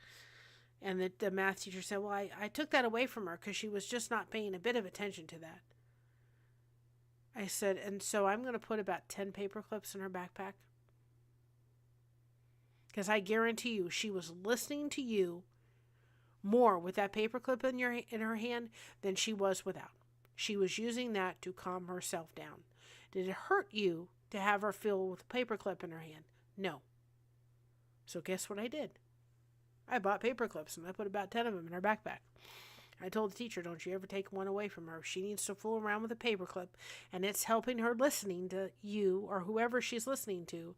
Speaker 2: And the math teacher said, well, I took that away from her because she was just not paying a bit of attention to that. I said, and so I'm going to put about 10 paper clips in her backpack. Because I guarantee you, she was listening to you more with that paperclip in her hand than she was without. She was using that to calm herself down. Did it hurt you to have her feel with a paperclip in her hand? No. So guess what I did? I bought paperclips and I put about 10 of them in her backpack. I told the teacher, don't you ever take one away from her. She needs to fool around with a paperclip, and it's helping her listening to you or whoever she's listening to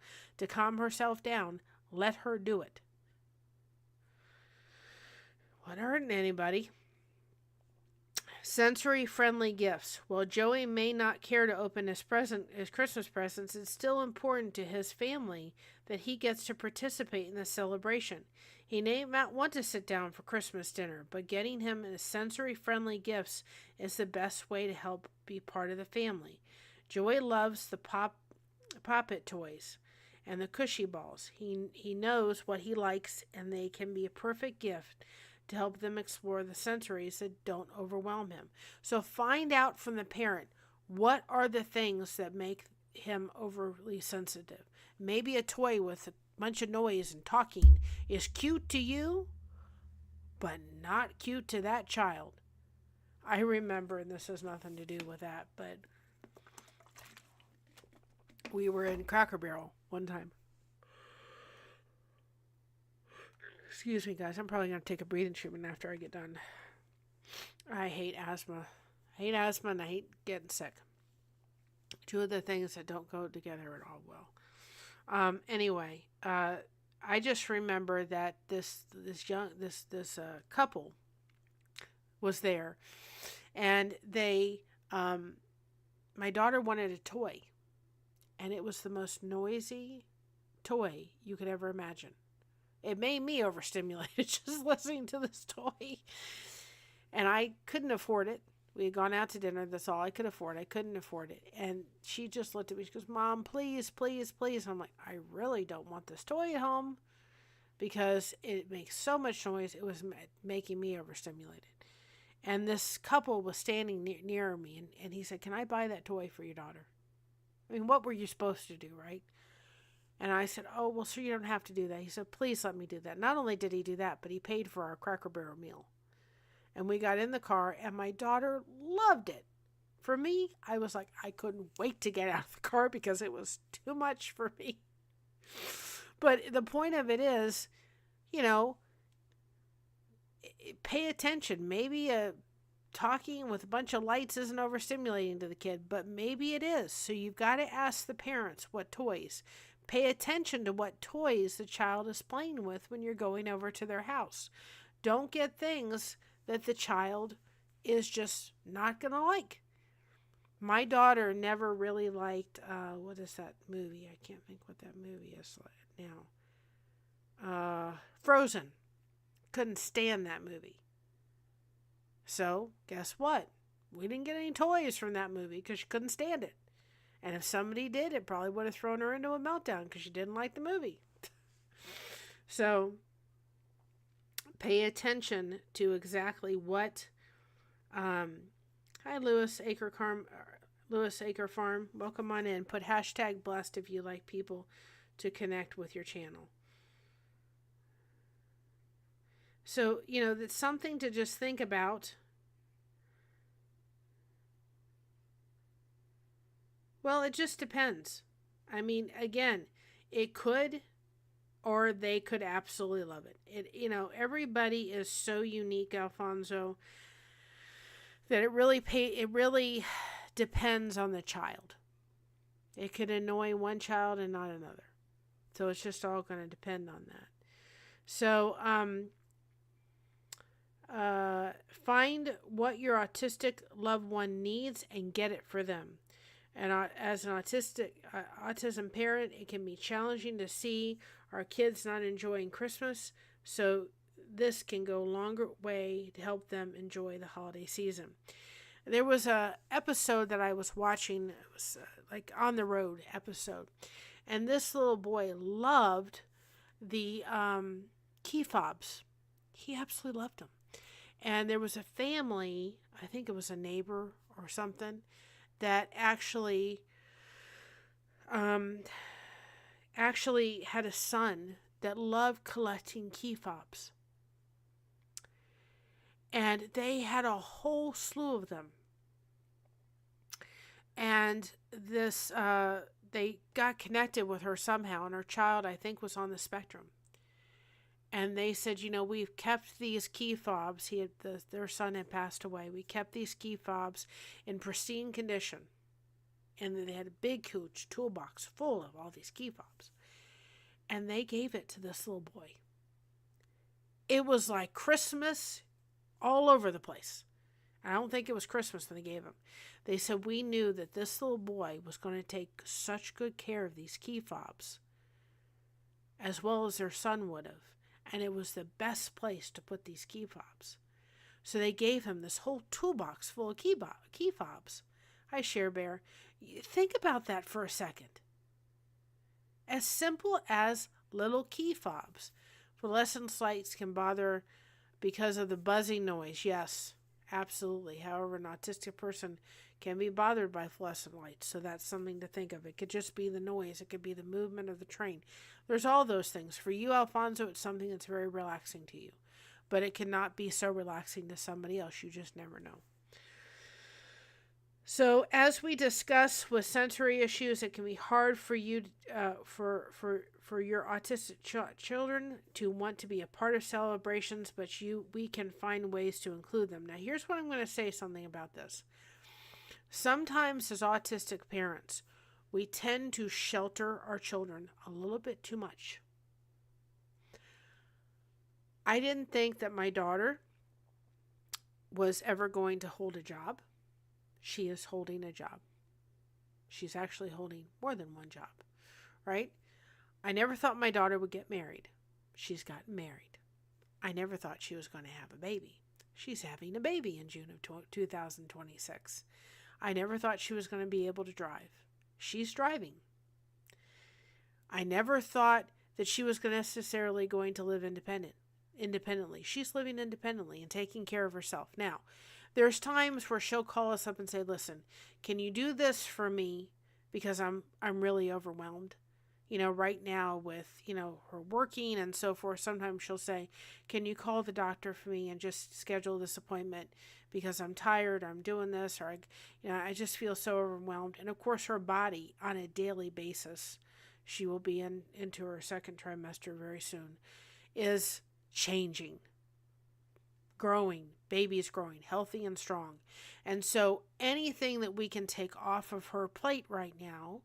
Speaker 2: calm herself down. Let her do it. Not hurting anybody. Sensory-friendly gifts. While Joey may not care to open his Christmas presents, it's still important to his family that he gets to participate in the celebration. He may not want to sit down for Christmas dinner, but getting him sensory-friendly gifts is the best way to help be part of the family. Joey loves the Pop-It toys and the cushy balls. He knows what he likes, and they can be a perfect gift to help them explore the sensories that don't overwhelm him. So find out from the parent, what are the things that make him overly sensitive? Maybe a toy with a bunch of noise and talking is cute to you, but not cute to that child. I remember, and this has nothing to do with that, but we were in Cracker Barrel one time. Excuse me, guys. I'm probably going to take a breathing treatment after I get done. I hate asthma. And I hate getting sick. Two of the things that don't go together at all well. Anyway, I just remember that this couple was there, and they, my daughter wanted a toy, and it was the most noisy toy you could ever imagine. It made me overstimulated just listening to this toy. And I couldn't afford it. We had gone out to dinner. That's all I could afford. I couldn't afford it. And she just looked at me. She goes, Mom, please, please, please. And I'm like, I really don't want this toy at home because it makes so much noise. It was making me overstimulated. And this couple was standing near me. And he said, can I buy that toy for your daughter? I mean, what were you supposed to do, right? And I said, oh, well, sir, you don't have to do that. He said, please let me do that. Not only did he do that, but he paid for our Cracker Barrel meal. And we got in the car, and my daughter loved it. For me, I was like, I couldn't wait to get out of the car because it was too much for me. But the point of it is, you know, pay attention. Maybe talking with a bunch of lights isn't overstimulating to the kid, but maybe it is. So you've got to ask the parents what toys. Pay attention to what toys the child is playing with when you're going over to their house. Don't get things that the child is just not going to like. My daughter never really liked, what is that movie? I can't think what that movie is now. Frozen. Couldn't stand that movie. So, guess what? We didn't get any toys from that movie because she couldn't stand it. And if somebody did, it probably would have thrown her into a meltdown because she didn't like the movie. So, pay attention to exactly what... hi, Lewis Acre Farm. Welcome on in. Put hashtag blessed if you like people to connect with your channel. So, you know, that's something to just think about. Well, it just depends. I mean, again, it could, or they could absolutely love it. You know, everybody is so unique, Alfonso, that it really depends on the child. It could annoy one child and not another. So it's just all going to depend on that. So, find what your autistic loved one needs and get it for them. And as an autism parent, it can be challenging to see our kids not enjoying Christmas. So this can go a longer way to help them enjoy the holiday season. There was a episode that I was watching. It was like on the road episode. And this little boy loved the key fobs. He absolutely loved them. And there was a family, I think it was a neighbor or something, that actually had a son that loved collecting key fobs. And they had a whole slew of them. And this, they got connected with her somehow, and her child, I think, was on the spectrum. And they said, you know, we've kept these key fobs. Their son had passed away. We kept these key fobs in pristine condition. And they had a big, huge toolbox full of all these key fobs. And they gave it to this little boy. It was like Christmas all over the place. I don't think it was Christmas when they gave him. They said, we knew that this little boy was going to take such good care of these key fobs, as well as their son would have. And it was the best place to put these key fobs. So they gave him this whole toolbox full of key fobs. Hi, Share Bear. Think about that for a second. As simple as little key fobs. Fluorescent lights can bother because of the buzzing noise. Yes, absolutely. However, an autistic person can be bothered by fluorescent lights, so that's something to think of. It could just be the noise. It could be the movement of the train. There's all those things. For you, Alfonso, it's something that's very relaxing to you, but it cannot be so relaxing to somebody else. You just never know. So, as we discuss with sensory issues, it can be hard for you, for your autistic children to want to be a part of celebrations, but we can find ways to include them. Now, here's what I'm going to say something about this. Sometimes as autistic parents, we tend to shelter our children a little bit too much. I didn't think that my daughter was ever going to hold a job. She is holding a job. She's actually holding more than one job, right? I never thought my daughter would get married. She's gotten married. I never thought she was going to have a baby. She's having a baby in June of 2026. I never thought she was going to be able to drive. She's driving. I never thought that she was necessarily going to live independently. She's living independently and taking care of herself. Now, there's times where she'll call us up and say, listen, can you do this for me? Because I'm really overwhelmed. right now with, her working and so forth, sometimes she'll say, can you call the doctor for me and just schedule this appointment because I'm tired, I'm doing this, or I just feel so overwhelmed. And of course, her body on a daily basis, she will be into her second trimester very soon, is changing, growing, baby's growing, healthy and strong. And so anything that we can take off of her plate right now,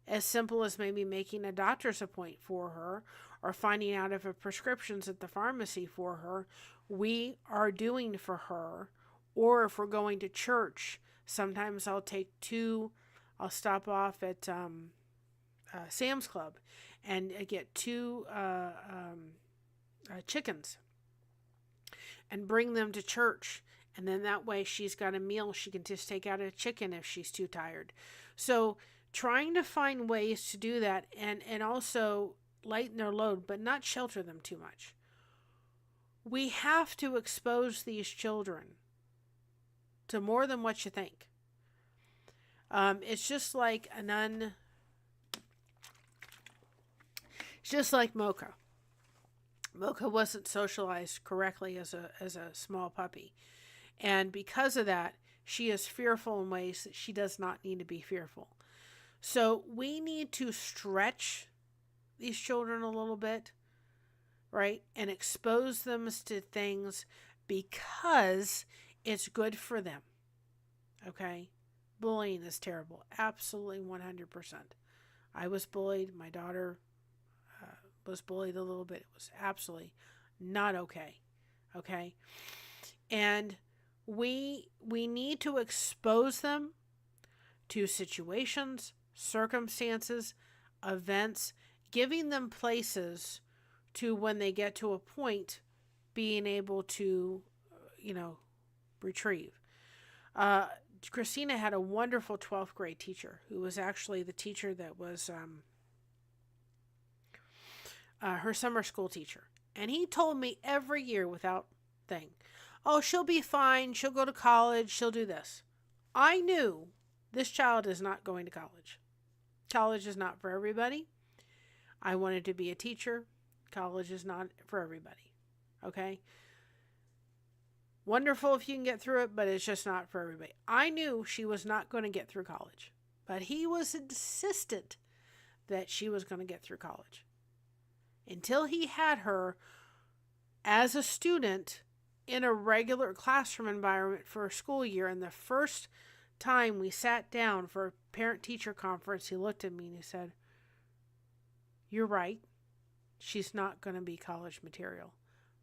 Speaker 2: as simple as maybe making a doctor's appointment for her or finding out if a prescription's at the pharmacy for her, we are doing for her. Or if we're going to church, sometimes I'll stop off at Sam's Club and get two chickens and bring them to church. And then that way she's got a meal. She can just take out a chicken if she's too tired. So trying to find ways to do that and also lighten their load, but not shelter them too much. We have to expose these children to more than what you think. It's just like it's just like Mocha. Mocha wasn't socialized correctly as a small puppy. And because of that, she is fearful in ways that she does not need to be fearful. So we need to stretch these children a little bit, right? And expose them to things because it's good for them. Okay? Bullying is terrible. Absolutely 100%. I was bullied. My daughter was bullied a little bit. It was absolutely not okay. Okay? And we need to expose them to situations, circumstances, events, giving them places to, when they get to a point, being able to, retrieve. Christina had a wonderful 12th grade teacher who was actually the teacher that was her summer school teacher. And he told me every year without thing, oh, she'll be fine. She'll go to college. She'll do this. I knew this child is not going to college. College is not for everybody. I wanted to be a teacher. College is not for everybody. Okay? Wonderful if you can get through it, but it's just not for everybody. I knew she was not going to get through college, but he was insistent that she was going to get through college. Until he had her as a student in a regular classroom environment for a school year. And the first time we sat down for a parent-teacher conference, he looked at me and he said, you're right. She's not going to be college material.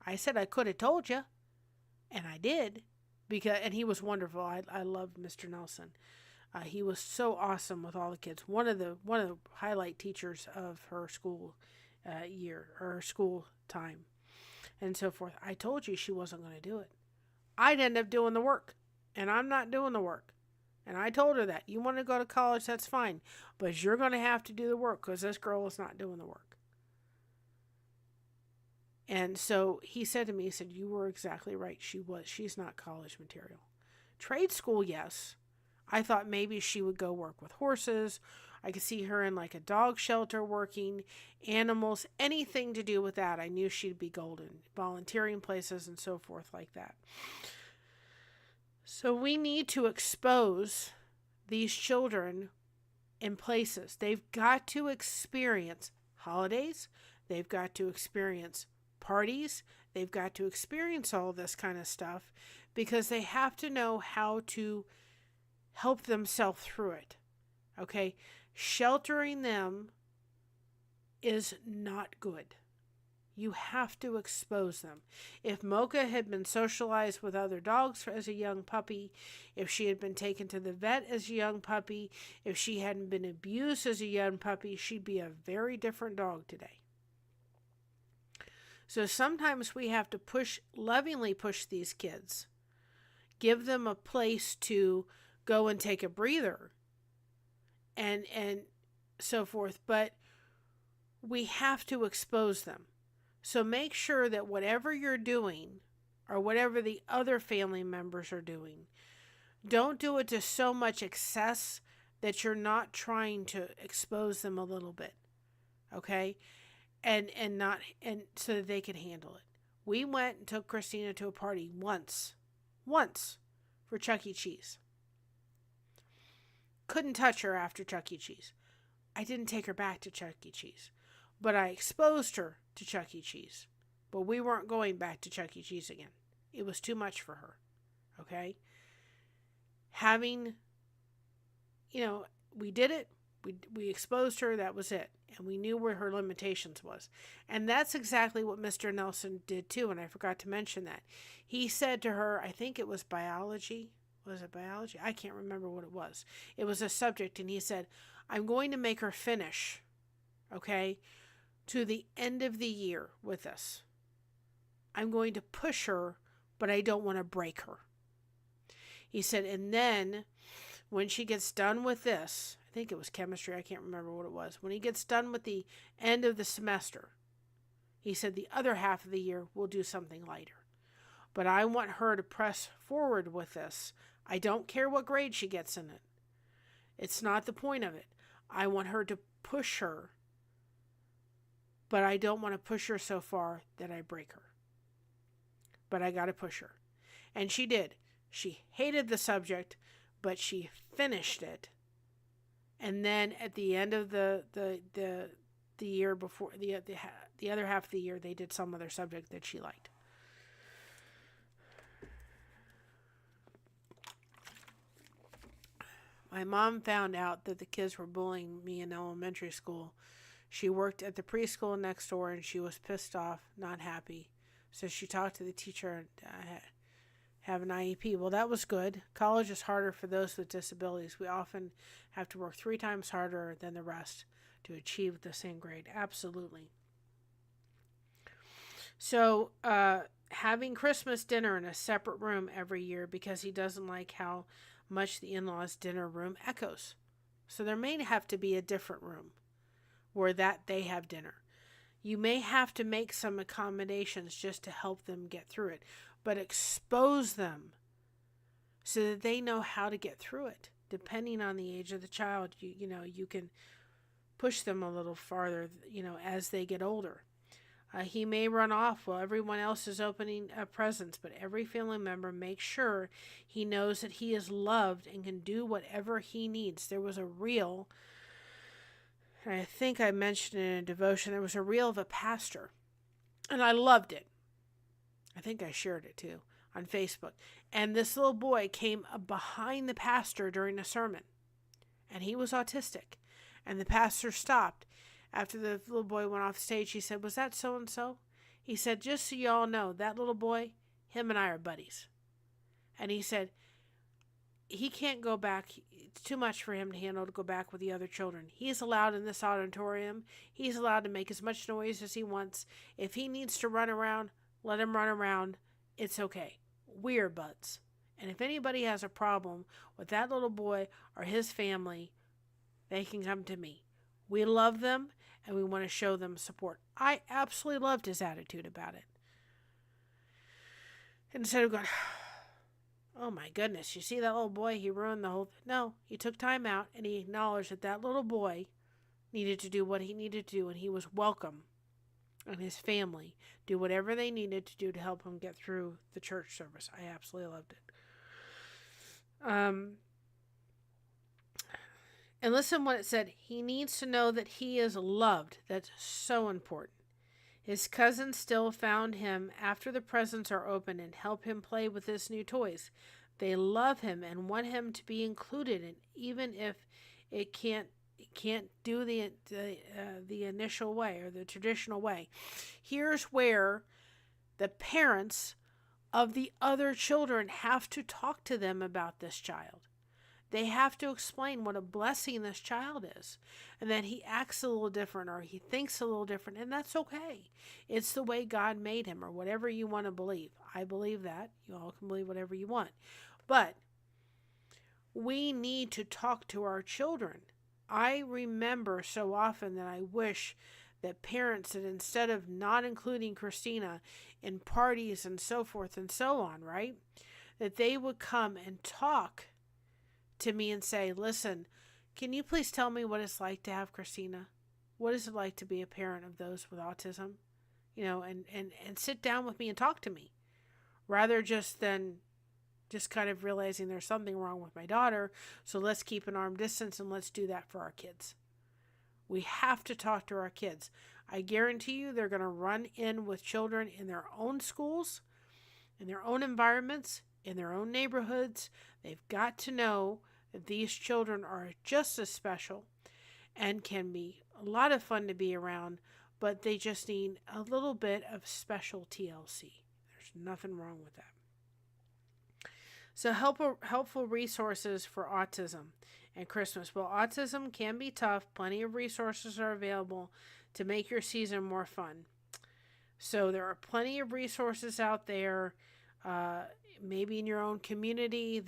Speaker 2: I said, I could have told you. And I did. And he was wonderful. I loved Mr. Nelson. He was so awesome with all the kids. One of the highlight teachers of her school year, or school time, and so forth. I told you she wasn't going to do it. I'd end up doing the work, and I'm not doing the work. And I told her that. You want to go to college, that's fine, but you're going to have to do the work because this girl is not doing the work. And so he said to me, he said, you were exactly right. She's not college material. Trade school, yes. I thought maybe she would go work with horses. I could see her in like a dog shelter working, animals, anything to do with that. I knew she'd be golden. Volunteering places and so forth like that. So we need to expose these children in places. They've got to experience holidays. They've got to experience parties. They've got to experience all this kind of stuff because they have to know how to help themselves through it. Okay? Sheltering them is not good. You have to expose them. If Mocha had been socialized with other dogs as a young puppy, if she had been taken to the vet as a young puppy, if she hadn't been abused as a young puppy, she'd be a very different dog today. So sometimes we have to lovingly push these kids, give them a place to go and take a breather and so forth, but we have to expose them. So make sure that whatever you're doing or whatever the other family members are doing, don't do it to so much excess that you're not trying to expose them a little bit. okay? And not, and so that they could handle it. We went and took Christina to a party once for Chuck E. Cheese. Couldn't touch her after Chuck E. Cheese. I didn't take her back to Chuck E. Cheese, but I exposed her to Chuck E. Cheese. But we weren't going back to Chuck E. Cheese again. It was too much for her, okay? Having, we did it. We exposed her. That was it. And we knew where her limitations was. And that's exactly what Mr. Nelson did too, and I forgot to mention that. He said to her, I think it was biology. Was it biology? I can't remember what it was. It was a subject, and he said, I'm going to make her finish, okay, to the end of the year with this. I'm going to push her, but I don't want to break her. He said, and then when she gets done with this, I think it was chemistry, I can't remember what it was. When he gets done with the end of the semester, he said the other half of the year we'll do something lighter. But I want her to press forward with this. I don't care what grade she gets in it. It's not the point of it. I want her to push her, but I don't want to push her so far that I break her. But I got to push her. And she did. She hated the subject, but she finished it. And then at the end of the year before, the other half of the year, they did some other subject that she liked. My mom found out that the kids were bullying me in elementary school. She worked at the preschool next door, and she was pissed off, not happy. So she talked to the teacher and have an IEP. Well, that was good. College is harder for those with disabilities. We often have to work 3 times harder than the rest to achieve the same grade. Absolutely. So having Christmas dinner in a separate room every year because he doesn't like how much the in-laws' dinner room echoes. So there may have to be a different room where that they have dinner. You may have to make some accommodations just to help them get through it, but expose them so that they know how to get through it. Depending on the age of the child, you can push them a little farther, as they get older. He may run off while everyone else is opening presents, but every family member makes sure he knows that he is loved and can do whatever he needs. There was a reel, I think I mentioned it in a devotion, there was a reel of a pastor, and I loved it. I think I shared it too on Facebook. And this little boy came behind the pastor during a sermon, and he was autistic. And the pastor stopped. After the little boy went off stage, he said, was that so-and-so? He said, just so you all know, that little boy, him and I are buddies. And he said, he can't go back. It's too much for him to handle to go back with the other children. He's allowed in this auditorium. He's allowed to make as much noise as he wants. If he needs to run around, let him run around. It's okay. We're buds. And if anybody has a problem with that little boy or his family, they can come to me. We love them, and we want to show them support. I absolutely loved his attitude about it. Instead of going, oh my goodness, you see that little boy? He ruined the whole thing. No, he took time out, and he acknowledged that that little boy needed to do what he needed to do, and he was welcome, and his family do whatever they needed to do to help him get through the church service. I absolutely loved it. And listen what it said. He needs to know that he is loved. That's so important. His cousins still found him after the presents are open and help him play with his new toys. They love him and want him to be included, and even if it can't do the initial way or the traditional way. Here's where the parents of the other children have to talk to them about this child. They have to explain what a blessing this child is, and that he acts a little different or he thinks a little different, and that's okay. It's the way God made him, or whatever you want to believe. I believe that. You all can believe whatever you want. But we need to talk to our children. I remember so often that I wish that parents, that instead of not including Christina in parties and so forth and so on, right, that they would come and talk to me and say, listen, can you please tell me what it's like to have Christina? what is it like to be a parent of those with autism? And sit down with me and talk to me, rather than just kind of realizing there's something wrong with my daughter, so let's keep an arm distance and let's do that for our kids. We have to talk to our kids. I guarantee you they're going to run in with children in their own schools, in their own environments, in their own neighborhoods. They've got to know that these children are just as special and can be a lot of fun to be around, but they just need a little bit of special TLC. There's nothing wrong with that. So helpful resources for autism and Christmas. Well, autism can be tough. Plenty of resources are available to make your season more fun. So there are plenty of resources out there. Maybe in your own community,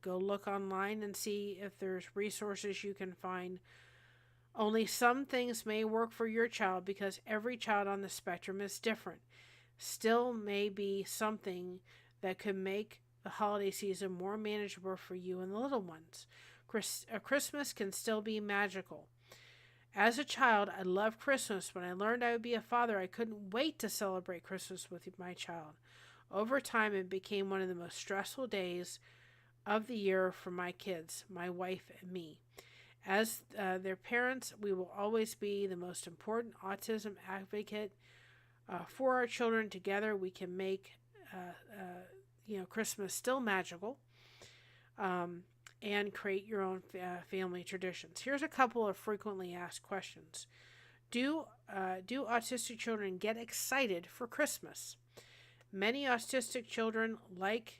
Speaker 2: go look online and see if there's resources you can find. Only some things may work for your child because every child on the spectrum is different. Still may be something that could make the holiday season more manageable for you and the little ones. Christmas can still be magical. As a child, I loved Christmas. When I learned I would be a father, I couldn't wait to celebrate Christmas with my child. Over time, it became one of the most stressful days of the year for my kids, my wife, and me. As their parents, we will always be the most important autism advocate for our children. Together, we can make Christmas still magical, and create your own family traditions. Here's a couple of frequently asked questions. Do autistic children get excited for Christmas? Many autistic children, like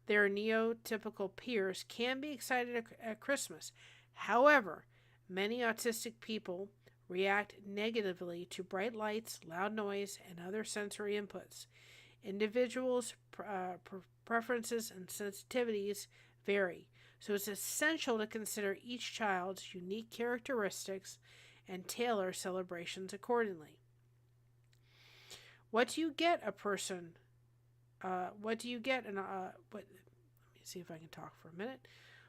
Speaker 2: their neotypical peers, can be excited at Christmas. However, many autistic people react negatively to bright lights, loud noise, and other sensory inputs. Individuals' preferences and sensitivities vary, so it's essential to consider each child's unique characteristics and tailor celebrations accordingly. What do you get a person? Let me see if I can talk for a minute.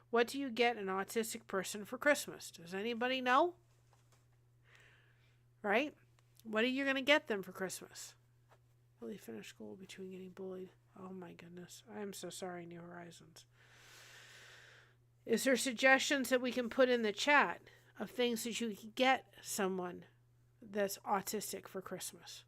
Speaker 2: What do you get an autistic person for Christmas? Does anybody know? Right? What are you going to get them for Christmas? Will he finish school between getting bullied? Oh my goodness. I am so sorry, New Horizons. Is there suggestions that we can put in the chat of things that you can get someone that's autistic for Christmas?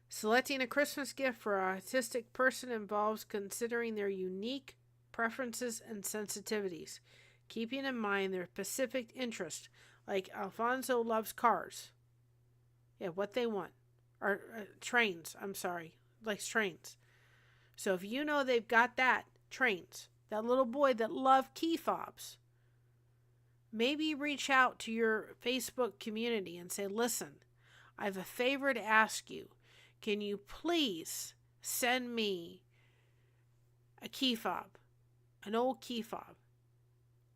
Speaker 2: Selecting a Christmas gift for an autistic person involves considering their unique preferences and sensitivities, keeping in mind their specific interests, like Alfonso loves cars. Yeah, what they want. Or trains, likes trains. So if you know they've got that, trains, that little boy that loved key fobs, maybe reach out to your Facebook community and say, listen, I have a favor to ask you. Can you please send me a key fob, an old key fob?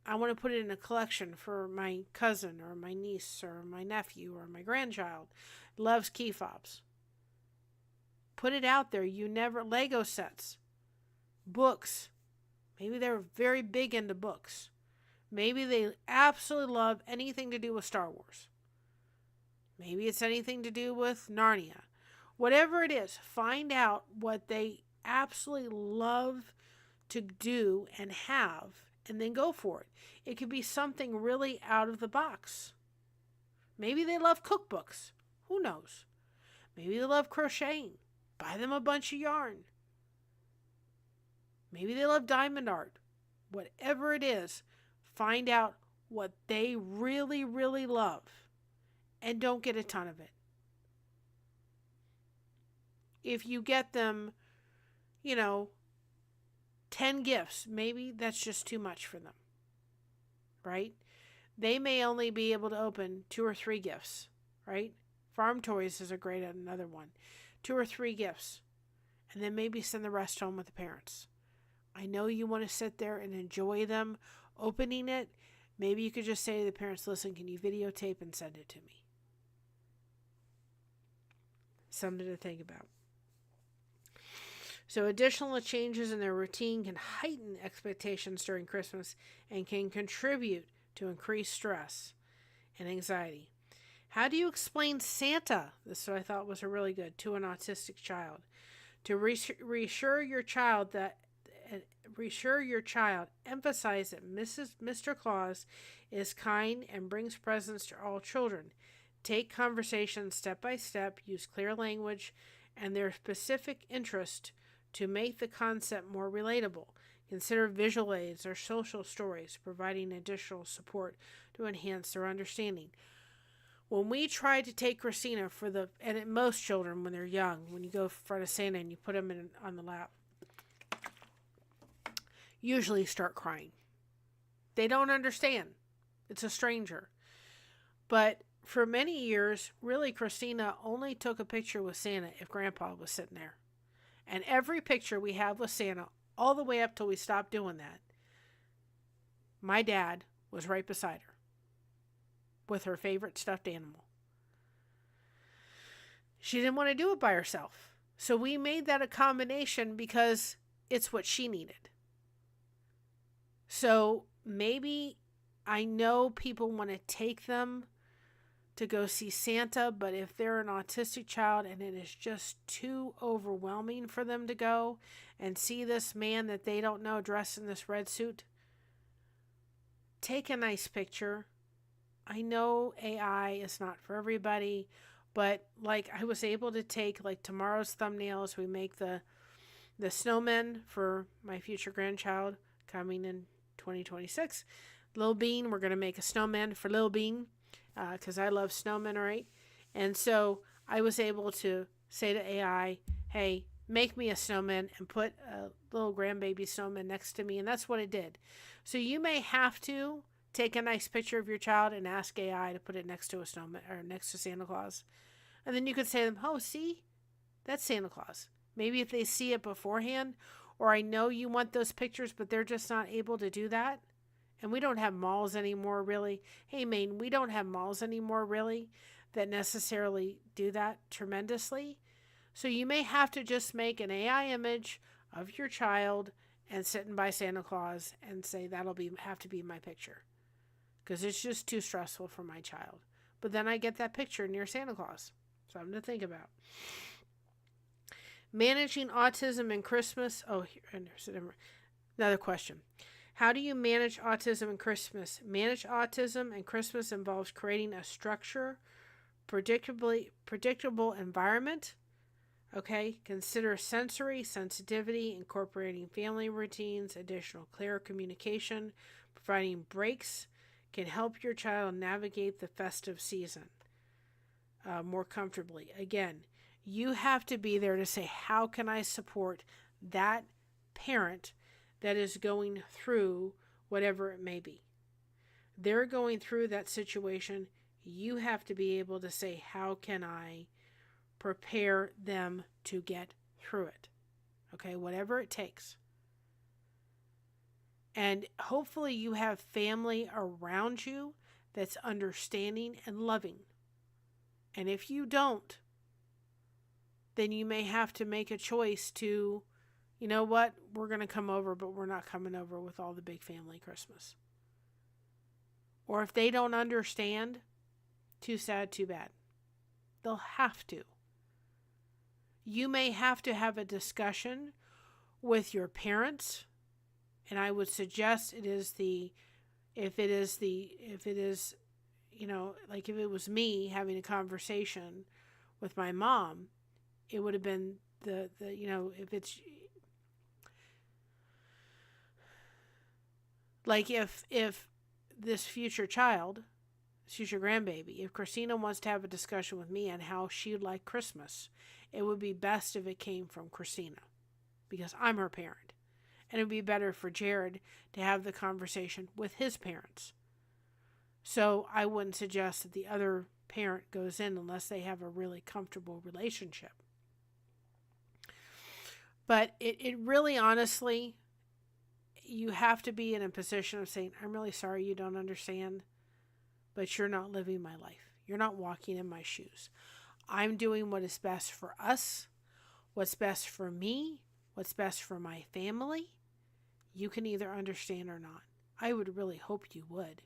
Speaker 2: I want to put it in a collection for my cousin or my niece or my nephew or my grandchild. Loves key fobs. Put it out there. Lego sets, books. Maybe they're very big into books. Maybe they absolutely love anything to do with Star Wars. Maybe it's anything to do with Narnia. Whatever it is, find out what they absolutely love to do and have, and then go for it. It could be something really out of the box. Maybe they love cookbooks. Who knows? Maybe they love crocheting. Buy them a bunch of yarn. Maybe they love diamond art. Whatever it is, find out what they really, really love, and don't get a ton of it. If you get them, 10 gifts, maybe that's just too much for them, right? They may only be able to open 2 or 3 gifts, right? Farm Toys is another one. 2 or 3 gifts, and then maybe send the rest home with the parents. I know you want to sit there and enjoy them opening it. Maybe you could just say to the parents, listen, can you videotape and send it to me? Something to think about. So additional changes in their routine can heighten expectations during Christmas and can contribute to increase stress and anxiety. How do you explain Santa? This I thought was a really good to an autistic child. To reassure your child, emphasize that Mr. Claus is kind and brings presents to all children. Take conversations step by step, use clear language and their specific interest to make the concept more relatable. Consider visual aids or social stories, providing additional support to enhance their understanding. When we try to take Christina and most children when they're young, when you go in front of Santa and you put them on the lap, usually start crying. They don't understand. It's a stranger. But for many years, really, Christina only took a picture with Santa if Grandpa was sitting there. And every picture we have with Santa, all the way up till we stopped doing that, my dad was right beside her with her favorite stuffed animal. She didn't want to do it by herself. So we made that a combination because it's what she needed. So maybe I know people want to take them to go see Santa, but if they're an autistic child and it is just too overwhelming for them to go and see this man that they don't know dressed in this red suit, take a nice picture. I know AI is not for everybody, but like I was able to take like tomorrow's thumbnails. We make the snowmen for my future grandchild coming in 2026. Lil Bean, we're going to make a snowman for Lil Bean because I love snowmen, right? And so I was able to say to AI, hey, make me a snowman and put a little grandbaby snowman next to me. And that's what it did. So you may have to take a nice picture of your child and ask AI to put it next to a snowman or next to Santa Claus. And then you could say to them, oh, see, that's Santa Claus. Maybe if they see it beforehand, or I know you want those pictures, but they're just not able to do that. And we don't have malls anymore, really. Hey, Maine, we don't have malls anymore, really, that necessarily do that tremendously. So you may have to just make an AI image of your child and sitting by Santa Claus and say that'll have to be my picture. Because it's just too stressful for my child. But then I get that picture near Santa Claus. Something to think about. Managing autism and Christmas. Oh, here's another question. How do you manage autism and Christmas? Manage autism and Christmas involves creating a structure, predictable environment. Okay, consider sensory sensitivity, incorporating family routines, additional clear communication, providing breaks can help your child navigate the festive season more comfortably. Again, you have to be there to say, how can I support that parent that is going through whatever it may be? They're going through that situation. You have to be able to say, how can I prepare them to get through it? Okay, whatever it takes. And hopefully you have family around you that's understanding and loving. And if you don't, then you may have to make a choice to, you know what, we're going to come over, but we're not coming over with all the big family Christmas. Or if they don't understand, too sad, too bad. They'll have to. You may have to have a discussion with your parents. And I would suggest if it was me having a conversation with my mom, it would have been if it's like if this future child, future grandbaby, if Christina wants to have a discussion with me on how she would like Christmas, it would be best if it came from Christina because I'm her parent. And it would be better for Jared to have the conversation with his parents. So I wouldn't suggest that the other parent goes in unless they have a really comfortable relationship. But it really, honestly, you have to be in a position of saying, I'm really sorry you don't understand, but you're not living my life. You're not walking in my shoes. I'm doing what is best for us, what's best for me, what's best for my family. You can either understand or not. I would really hope you would.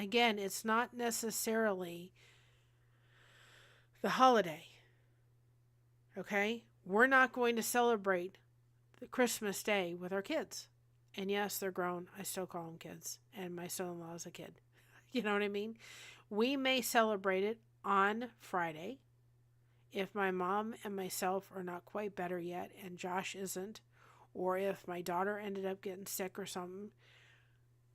Speaker 2: again, it's not necessarily the holiday. Okay? We're not going to celebrate the Christmas Day with our kids. And yes, they're grown. I still call them kids. And my son-in-law is a kid. You know what I mean? We may celebrate it on Friday if my mom and myself are not quite better yet and Josh isn't, or if my daughter ended up getting sick or something.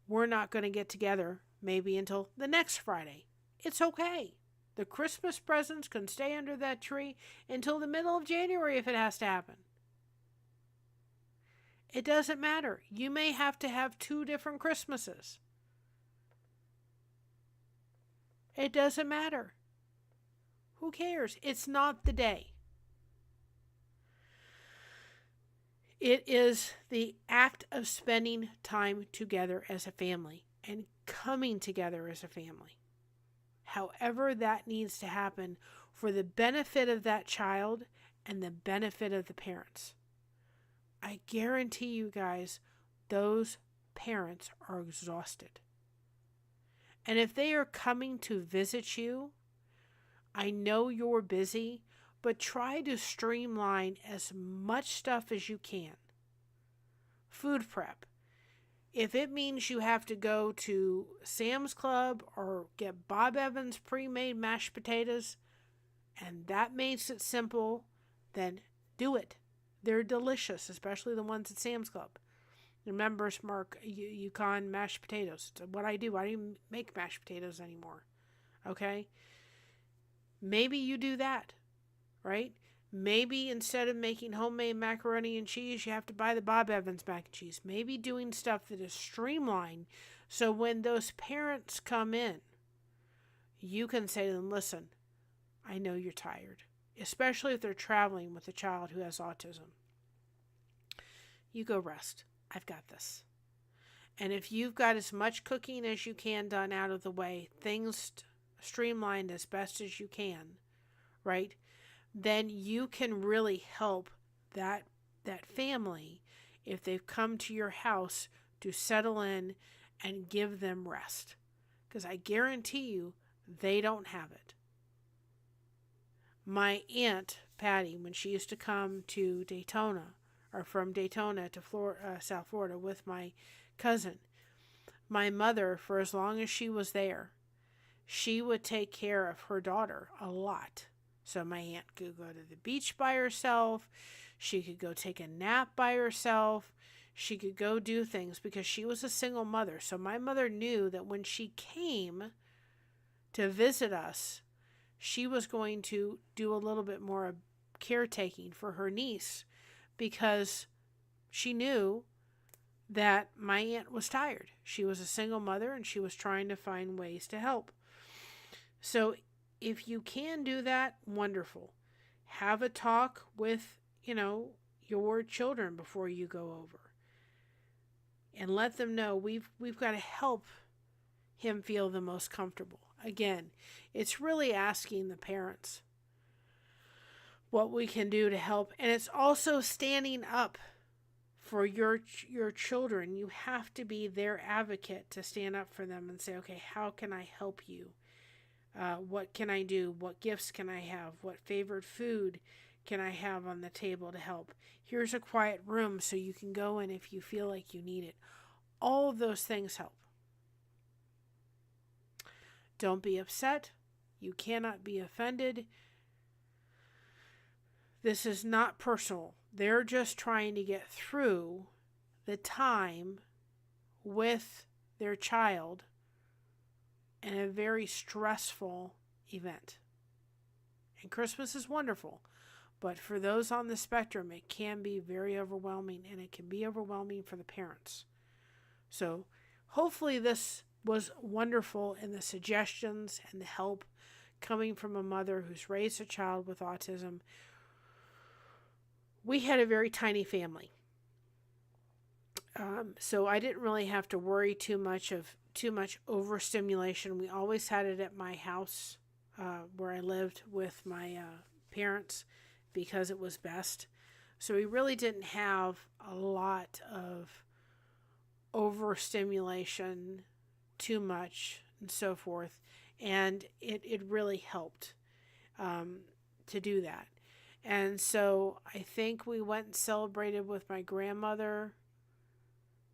Speaker 2: We're not going to get together maybe until the next Friday. It's okay. The Christmas presents can stay under that tree until the middle of January if it has to happen. It doesn't matter. You may have to have 2 different Christmases. It doesn't matter. Who cares? It's not the day. It is the act of spending time together as a family and coming together as a family. However that needs to happen for the benefit of that child and the benefit of the parents. I guarantee you guys, those parents are exhausted. And if they are coming to visit you, I know you're busy, but try to streamline as much stuff as you can. Food prep. If it means you have to go to Sam's Club or get Bob Evans pre-made mashed potatoes, and that makes it simple, then do it. They're delicious, especially the ones at Sam's Club. Remember, Mark, Yukon mashed potatoes. It's what I do. I don't even make mashed potatoes anymore. Okay? Maybe you do that, right? Maybe instead of making homemade macaroni and cheese, you have to buy the Bob Evans mac and cheese. Maybe doing stuff that is streamlined so when those parents come in, you can say to them, listen, I know you're tired, especially if they're traveling with a child who has autism. You go rest. I've got this. And if you've got as much cooking as you can done out of the way, things streamlined as best as you can, right? Then you can really help that family if they've come to your house to settle in and give them rest. Because I guarantee you, they don't have it. My aunt, Patty, when she used to come to Daytona, or from Daytona to South Florida with my cousin, my mother, for as long as she was there, she would take care of her daughter a lot. So my aunt could go to the beach by herself. She could go take a nap by herself. She could go do things because she was a single mother. So my mother knew that when she came to visit us, she was going to do a little bit more caretaking for her niece because she knew that my aunt was tired. She was a single mother and she was trying to find ways to help. So if you can do that, wonderful. Have a talk with, your children before you go over. And let them know we've got to help him feel the most comfortable. Again, it's really asking the parents what we can do to help. And it's also standing up for your children. You have to be their advocate to stand up for them and say, okay, how can I help you? What can I do? What gifts can I have? What favorite food can I have on the table to help? Here's a quiet room so you can go in if you feel like you need it. All of those things help. Don't be upset. You cannot be offended. This is not personal. They're just trying to get through the time with their child in a very stressful event. And Christmas is wonderful, but for those on the spectrum, it can be very overwhelming, and it can be overwhelming for the parents. So hopefully this was wonderful in the suggestions and the help coming from a mother who's raised a child with autism. We had a very tiny family. So I didn't really have to worry too much overstimulation. We always had it at my house where I lived with my parents because it was best. So we really didn't have a lot of overstimulation too much. and so forth. And it really helped to do that. And so I think we went and celebrated with my grandmother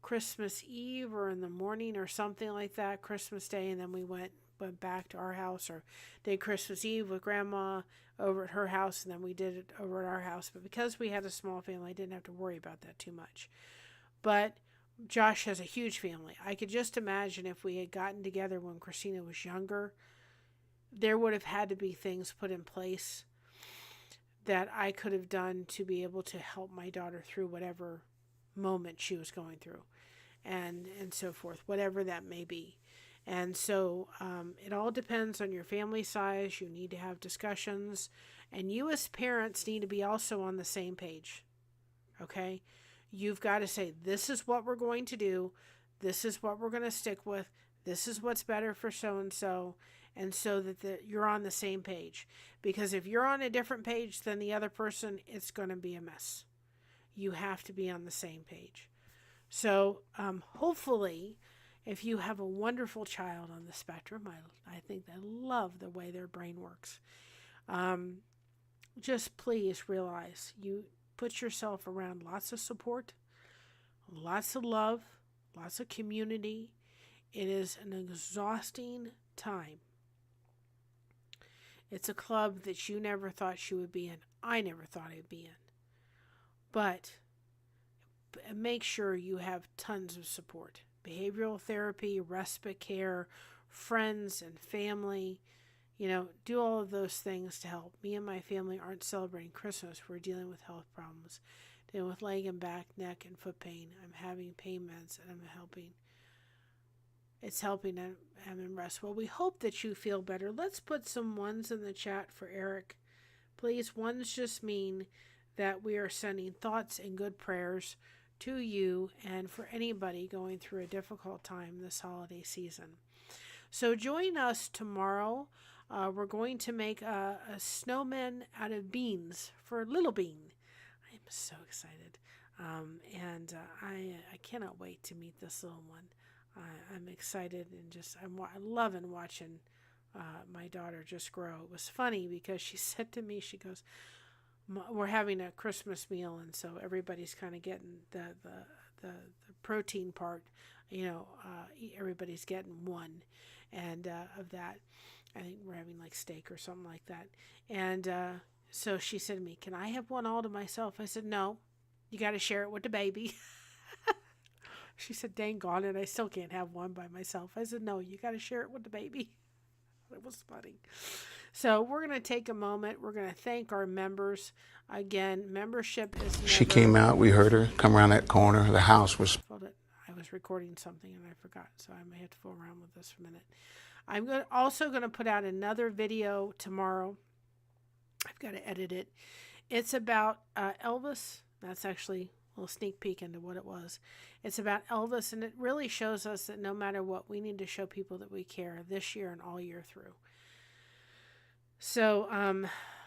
Speaker 2: Christmas Eve or in the morning or something like that, Christmas Day, and then we went back to our house, or did Christmas Eve with Grandma over at her house, and then we did it over at our house. But because we had a small family, I didn't have to worry about that too much. But Josh has a huge family. I could just imagine if we had gotten together when Christina was younger, there would have had to be things put in place that I could have done to be able to help my daughter through whatever moment she was going through, and so forth, whatever that may be. And so it all depends on your family size. You need to have discussions, and you as parents need to be also on the same page. Okay? You've got to say, this is what we're going to do. This is what we're going to stick with. This is what's better for so-and-so. And so that you're on the same page. Because if you're on a different page than the other person, it's going to be a mess. You have to be on the same page. So hopefully, if you have a wonderful child on the spectrum, I think they love the way their brain works. Just please realize you put yourself around lots of support, lots of love, lots of community. It is an exhausting time. It's a club that you never thought you would be in. I never thought I'd be in. But make sure you have tons of support. Behavioral therapy, respite care, friends and family. Do all of those things to help. Me and my family aren't celebrating Christmas. We're dealing with health problems. Dealing with leg and back, neck, and foot pain. I'm having pain meds, and I'm helping. It's helping, and I'm in rest. Well, we hope that you feel better. Let's put some ones in the chat for Eric. Please, ones just mean that we are sending thoughts and good prayers to you and for anybody going through a difficult time this holiday season. So join us tomorrow. We're going to make a snowman out of beans for Little Bean. I'm so excited. And I cannot wait to meet this little one. I'm excited and I'm loving watching my daughter just grow. It was funny because she said to me, she goes, we're having a Christmas meal, and so everybody's kind of getting the protein part. Everybody's getting one, and of that, I think we're having like steak or something like that. And so she said to me, "Can I have one all to myself?" I said, "No, you got to share it with the baby." She said, "Dang on it, I still can't have one by myself." I said, "No, you got to share it with the baby." It was funny. So we're going to take a moment. We're going to thank our members. Again, membership is never...
Speaker 3: She came out. We heard her come around that corner. The house was...
Speaker 2: Hold it. I was recording something and I forgot, so I may have to fool around with this for a minute. I'm also going to put out another video tomorrow. I've got to edit it. It's about Elvis. That's actually a little sneak peek into what it was. It's about Elvis, and it really shows us that no matter what, we need to show people that we care this year and all year through. So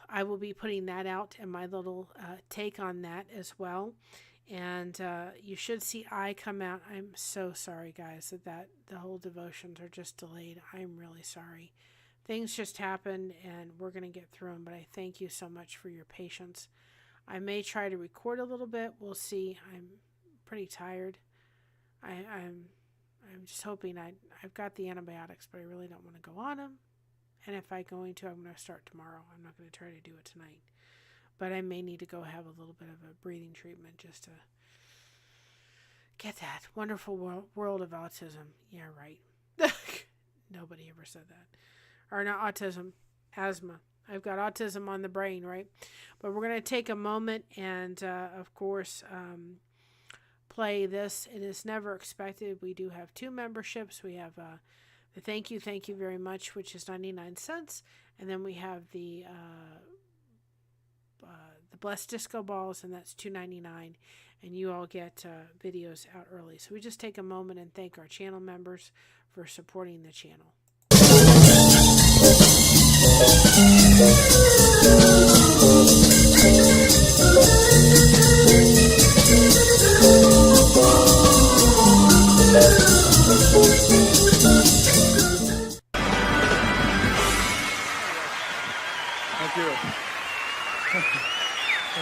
Speaker 2: I will be putting that out and my little take on that as well. And you should see I come out. I'm so sorry, guys, that the whole devotions are just delayed. I'm really sorry. Things just happened, and we're going to get through them. But I thank you so much for your patience. I may try to record a little bit. We'll see. I'm pretty tired. I'm just hoping I've got the antibiotics, but I really don't want to go on them. And if I'm going to, I'm going to start tomorrow. I'm not going to try to do it tonight. But I may need to go have a little bit of a breathing treatment just to get that wonderful world of autism. Yeah, right. Nobody ever said that. Or not autism, asthma. I've got autism on the brain, right? But we're going to take a moment and, of course, play this. It is never expected. We do have 2 memberships. We have the thank you very much, which is 99 cents. And then we have the Blessed Disco Balls, and that's $2.99. And you all get videos out early. So we just take a moment and thank our channel members for supporting the channel.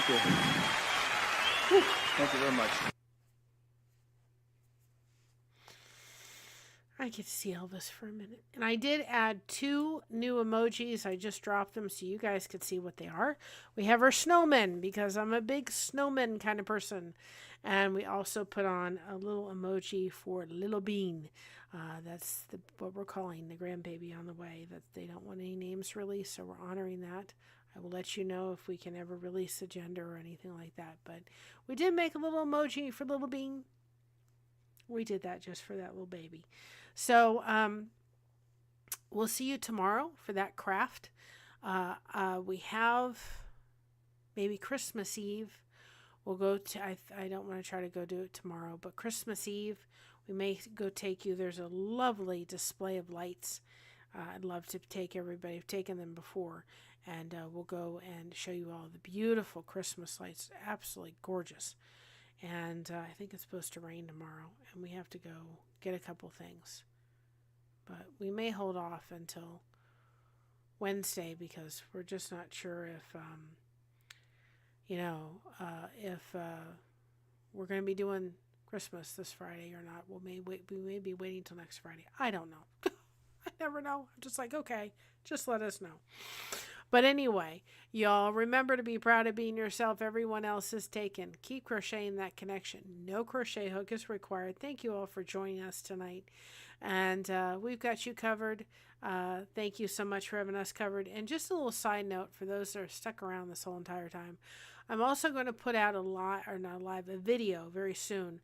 Speaker 4: you. Whew. Thank you very much.
Speaker 2: I get to see Elvis for a minute. And I did add 2 new emojis. I just dropped them so you guys could see what they are. We have our snowman, because I'm a big snowman kind of person. And we also put on a little emoji for Little Bean. That's what we're calling the grandbaby on the way. That they don't want any names released, so we're honoring that. I will let you know if we can ever release the gender or anything like that. But we did make a little emoji for Little Bean. We did that just for that little baby. So we'll see you tomorrow for that craft. We have maybe Christmas Eve. We'll go to, I don't want to try to go do it tomorrow, but Christmas Eve, we may go take you. There's a lovely display of lights. I'd love to take everybody. I've taken them before. And we'll go and show you all the beautiful Christmas lights. Absolutely gorgeous. And I think it's supposed to rain tomorrow. And we have to go get a couple things. But we may hold off until Wednesday because we're just not sure if, if we're going to be doing Christmas this Friday or not. We may be waiting till next Friday. I don't know. I never know. I'm just like, okay, just let us know. But anyway, y'all remember to be proud of being yourself. Everyone else is taken. Keep crocheting that connection. No crochet hook is required. Thank you all for joining us tonight. And we've got you covered. Thank you so much for having us covered. And just a little side note for those that are stuck around this whole entire time. I'm also going to put out a video very soon.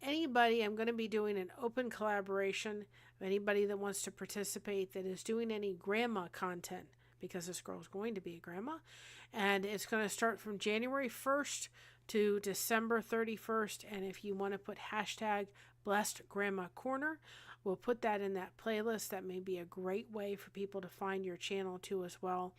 Speaker 2: Anybody, I'm going to be doing an open collaboration. Anybody that wants to participate that is doing any grandma content, because this girl is going to be a grandma. And it's going to start from January 1st to December 31st. And if you want to put hashtag Blessed Grandma Corner, we'll put that in that playlist. That may be a great way for people to find your channel too as well.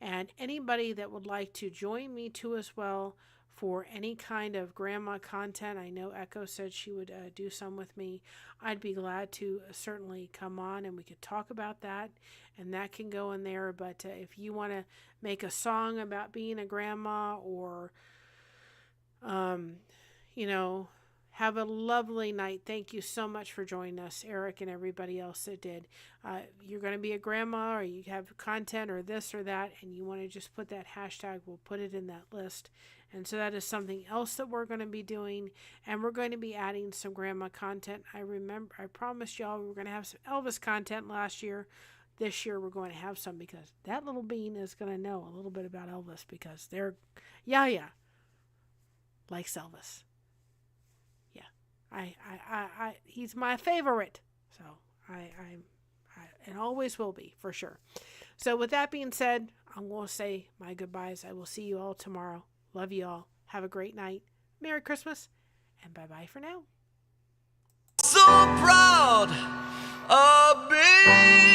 Speaker 2: And anybody that would like to join me too as well for any kind of grandma content. I know Echo said she would do some with me. I'd be glad to certainly come on and we could talk about that, and that can go in there. But if you want to make a song about being a grandma or, have a lovely night. Thank you so much for joining us, Eric and everybody else that did. You're going to be a grandma or you have content or this or that, and you want to just put that hashtag, we'll put it in that list. And so that is something else that we're going to be doing, and we're going to be adding some grandma content. I promised y'all we were going to have some Elvis content last year. This year we're going to have some because that little bean is going to know a little bit about Elvis because Yaya likes Elvis. He's my favorite. So I and always will be for sure. So with that being said, I'm going to say my goodbyes. I will see you all tomorrow. Love you all. Have a great night. Merry Christmas and bye-bye for now.
Speaker 1: So proud of being